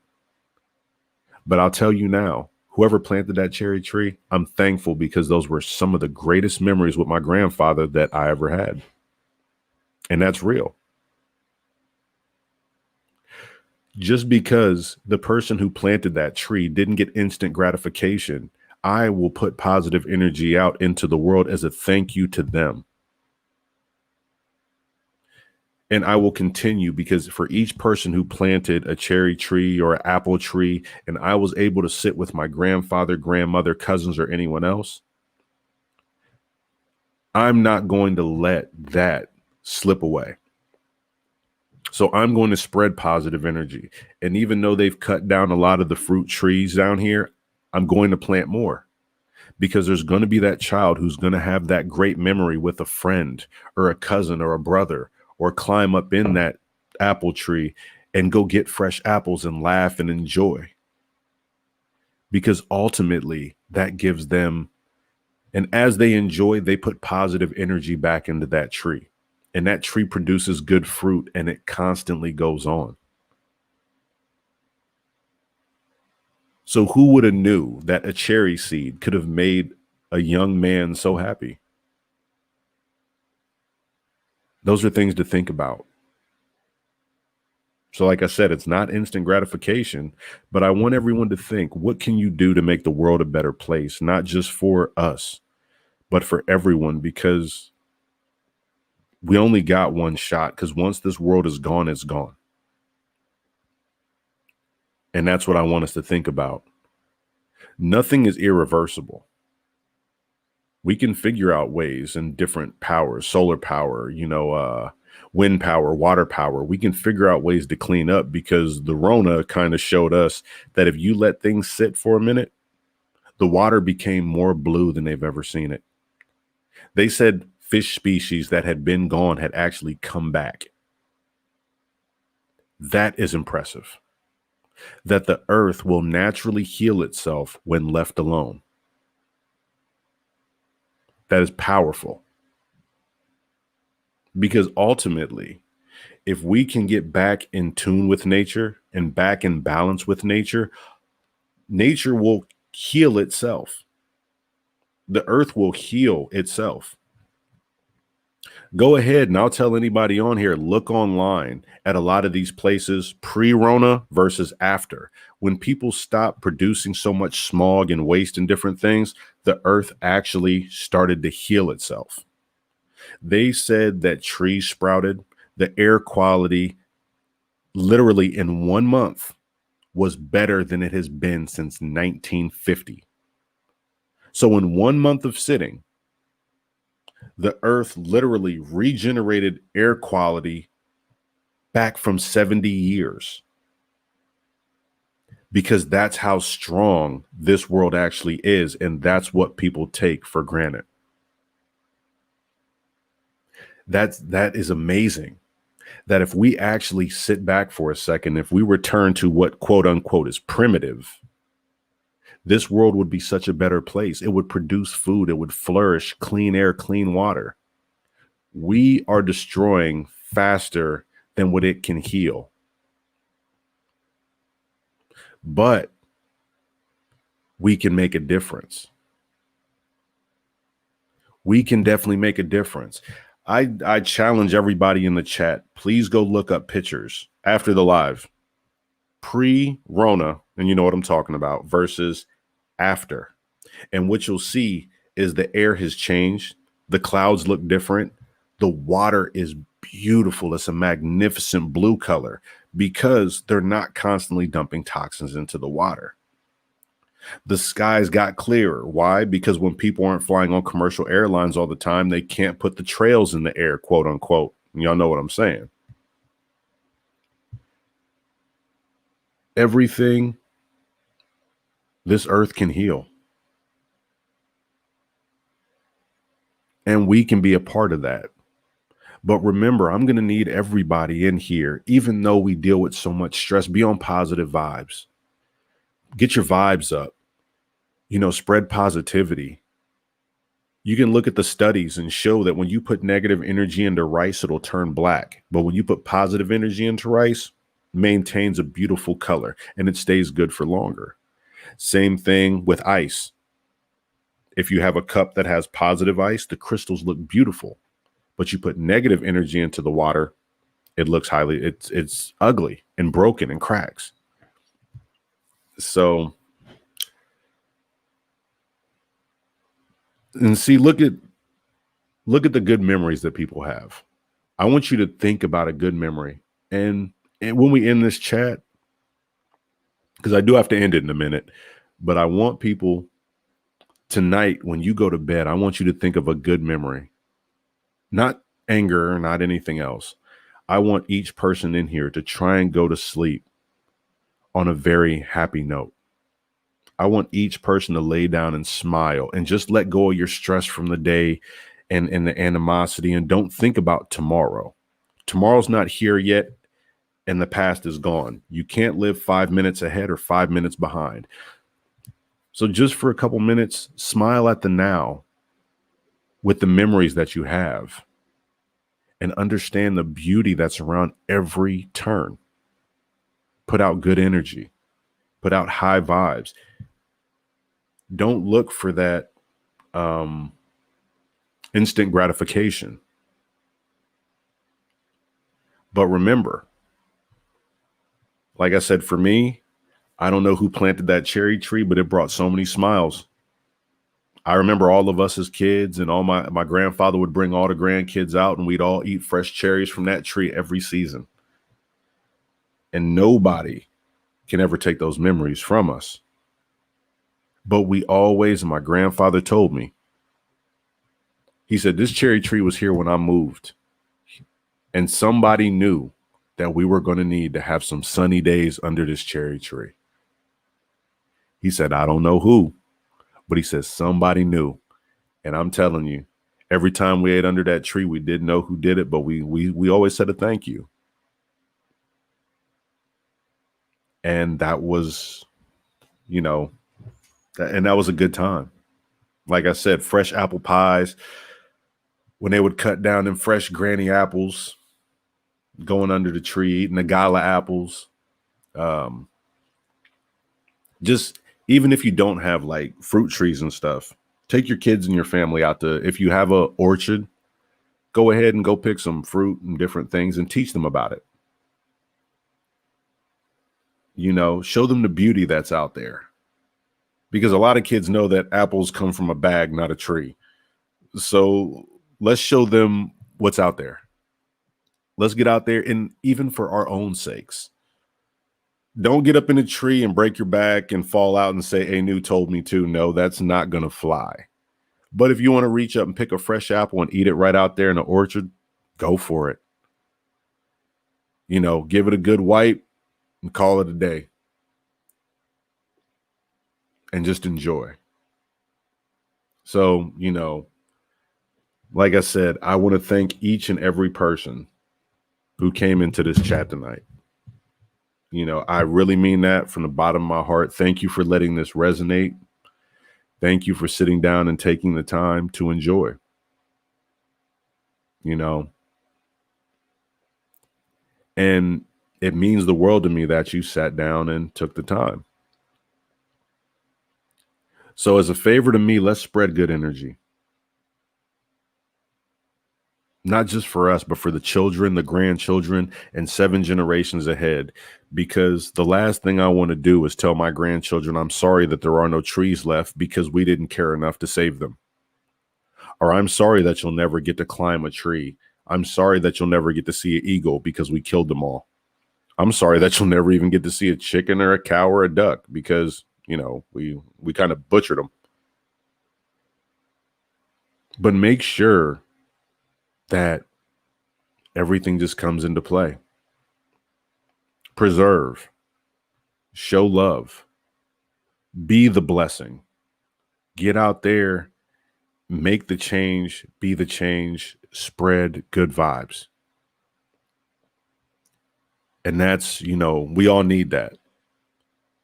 But I'll tell you now, whoever planted that cherry tree, I'm thankful because those were some of the greatest memories with my grandfather that I ever had. And that's real. Just because the person who planted that tree didn't get instant gratification, I will put positive energy out into the world as a thank you to them. And I will continue, because for each person who planted a cherry tree or an apple tree, and I was able to sit with my grandfather, grandmother, cousins, or anyone else, I'm not going to let that slip away. So I'm going to spread positive energy. And even though they've cut down a lot of the fruit trees down here, I'm going to plant more, because there's going to be that child who's going to have that great memory with a friend or a cousin or a brother, or climb up in that apple tree and go get fresh apples and laugh and enjoy. Because ultimately that gives them, and as they enjoy, they put positive energy back into that tree. And that tree produces good fruit, and it constantly goes on. So who would have knew that a cherry seed could have made a young man so happy? Those are things to think about. So like I said, it's not instant gratification, but I want everyone to think, what can you do to make the world a better place? Not just for us, but for everyone, because we only got one shot, because once this world is gone, it's gone. And that's what I want us to think about. Nothing is irreversible. We can figure out ways and different powers, solar power, wind power, water power. We can figure out ways to clean up, because the Rona kind of showed us that if you let things sit for a minute, the water became more blue than they've ever seen it. They said fish species that had been gone had actually come back. That is impressive. That the earth will naturally heal itself when left alone. That is powerful. Because ultimately, if we can get back in tune with nature and back in balance with nature, nature will heal itself. The earth will heal itself. Go ahead, and I'll tell anybody on here, look online at a lot of these places pre-Rona versus after. When people stop producing so much smog and waste and different things, the earth actually started to heal itself. They said that trees sprouted, the air quality literally in 1 month was better than it has been since 1950. So in 1 month of sitting, the earth literally regenerated air quality back from 70 years. Because that's how strong this world actually is. And that's what people take for granted. That is amazing. That if we actually sit back for a second, if we return to what quote unquote is primitive, this world would be such a better place. It would produce food. It would flourish, clean air, clean water. We are destroying faster than what it can heal. But we can make a difference. We can definitely make a difference. I challenge everybody in the chat, please go look up pictures after the live, pre-Rona, and you know what I'm talking about, versus after. And what you'll see is the air has changed. The clouds look different. The water is beautiful. It's a magnificent blue color because they're not constantly dumping toxins into the water. The skies got clearer. Why? Because when people aren't flying on commercial airlines all the time, they can't put the trails in the air, quote unquote. Y'all know what I'm saying. Everything this earth can heal. And we can be a part of that. But remember, I'm going to need everybody in here, even though we deal with so much stress. Be on positive vibes. Get your vibes up. Spread positivity. You can look at the studies and show that when you put negative energy into rice, it'll turn black. But when you put positive energy into rice, maintains a beautiful color and it stays good for longer. Same thing with ice. If you have a cup that has positive ice, the crystals look beautiful. But you put negative energy into the water, it looks it's ugly and broken and cracks. So, and see, look at the good memories that people have. I want you to think about a good memory. And when we end this chat, because I do have to end it in a minute, but I want people tonight, when you go to bed, I want you to think of a good memory, not anger, not anything else. I want each person in here to try and go to sleep on a very happy note. I want each person to lay down and smile and just let go of your stress from the day and the animosity, and don't think about tomorrow. Tomorrow's not here yet, and the past is gone. You can't live 5 minutes ahead or 5 minutes behind. So just for a couple minutes, smile at the now with the memories that you have and understand the beauty that's around every turn. Put out good energy, put out high vibes. Don't look for that instant gratification. But remember, like I said, for me, I don't know who planted that cherry tree, but it brought so many smiles. I remember all of us as kids, and all my grandfather would bring all the grandkids out, and we'd all eat fresh cherries from that tree every season. And nobody can ever take those memories from us. But we always, and my grandfather told me, he said, this cherry tree was here when I moved. And somebody knew that we were going to need to have some sunny days under this cherry tree. He said, I don't know who, but he said somebody knew. And I'm telling you, every time we ate under that tree, we didn't know who did it, but we always said a thank you. And that was, that was a good time. Like I said, fresh apple pies, when they would cut down them fresh granny apples, going under the tree, eating the gala apples. Just even if you don't have like fruit trees and stuff, take your kids and your family out to, if you have a orchard, go ahead and go pick some fruit and different things and teach them about it. Show them the beauty that's out there. Because a lot of kids know that apples come from a bag, not a tree. So let's show them what's out there. Let's get out there, and even for our own sakes. Don't get up in a tree and break your back and fall out and say, Anu told me to. No, that's not going to fly. But if you want to reach up and pick a fresh apple and eat it right out there in the orchard, go for it. Give it a good wipe and call it a day. And just enjoy. So, like I said, I want to thank each and every person who came into this chat tonight. I really mean that from the bottom of my heart. Thank you for letting this resonate. Thank you for sitting down and taking the time to enjoy. And it means the world to me that you sat down and took the time. So as a favor to me, let's spread good energy. Not just for us, but for the children, the grandchildren, and 7 generations ahead. Because the last thing I want to do is tell my grandchildren, I'm sorry that there are no trees left because we didn't care enough to save them. Or I'm sorry that you'll never get to climb a tree. I'm sorry that you'll never get to see an eagle because we killed them all. I'm sorry that you'll never even get to see a chicken or a cow or a duck because, we kind of butchered them. But make sure that everything just comes into play. Preserve, show love, be the blessing, get out there make the change, be the change, spread good vibes. And that's, we all need that.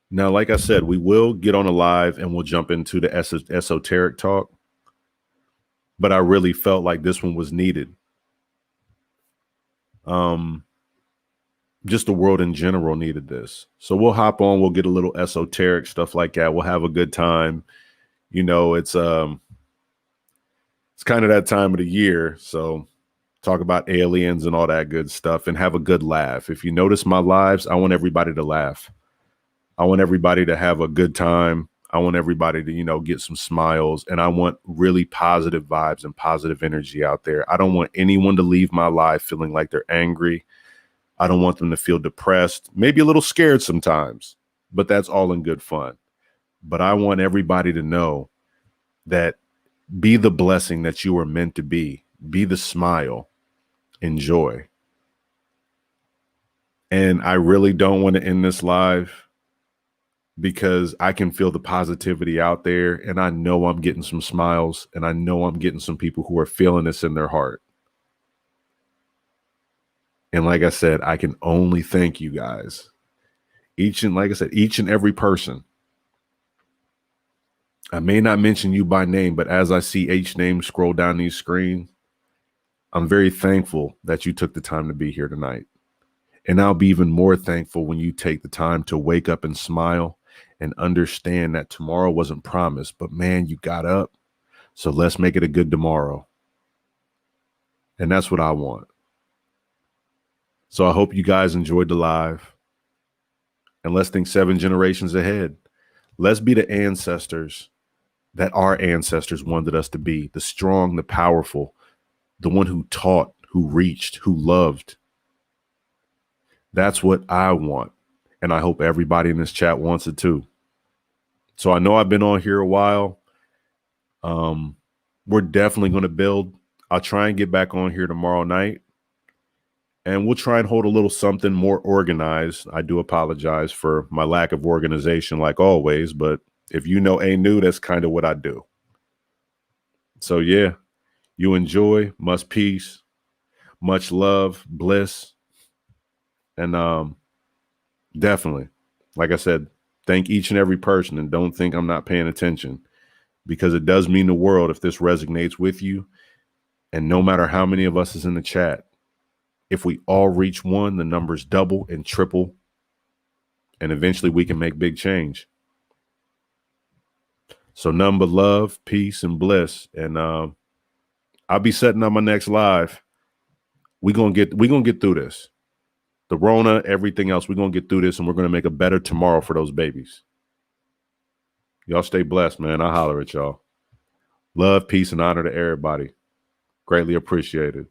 Now, like I said, we will get on a live and we'll jump into the esoteric talk. But I really felt like this one was needed. Just the world in general needed this. So we'll hop on, we'll get a little esoteric stuff like that. We'll have a good time. It's kind of that time of the year. So talk about aliens and all that good stuff and have a good laugh. If you notice my lives, I want everybody to laugh. I want everybody to have a good time. I want everybody to, get some smiles, and I want really positive vibes and positive energy out there. I don't want anyone to leave my life feeling like they're angry. I don't want them to feel depressed, maybe a little scared sometimes, but that's all in good fun. But I want everybody to know that be the blessing that you are meant to be the smile, enjoy. And I really don't want to end this live because I can feel the positivity out there, and I know I'm getting some smiles, and I know I'm getting some people who are feeling this in their heart. And like I said, I can only thank you guys. Each and every person. I may not mention you by name, but as I see each name scroll down these screens, I'm very thankful that you took the time to be here tonight. And I'll be even more thankful when you take the time to wake up and smile and understand that tomorrow wasn't promised, but man, you got up. So let's make it a good tomorrow. And that's what I want. So I hope you guys enjoyed the live. And let's think 7 generations ahead. Let's be the ancestors that our ancestors wanted us to be, the strong, the powerful, the one who taught, who reached, who loved. That's what I want. And I hope everybody in this chat wants it too. So I know I've been on here a while. We're definitely going to build. I'll try and get back on here tomorrow night. And we'll try and hold a little something more organized. I do apologize for my lack of organization like always. But if you know Anu, that's kind of what I do. So yeah, you enjoy. Much peace. Much love. Bliss. And definitely, like I said, thank each and every person, and don't think I'm not paying attention, because it does mean the world if this resonates with you. And no matter how many of us is in the chat, if we all reach 1, the numbers double and triple, and eventually we can make big change. So none but love, peace, and bliss. And I'll be setting up my next live. We're gonna get through this. The Rona, everything else, we're going to get through this, and we're going to make a better tomorrow for those babies. Y'all stay blessed, man. I holler at y'all. Love, peace, and honor to everybody. Greatly appreciated.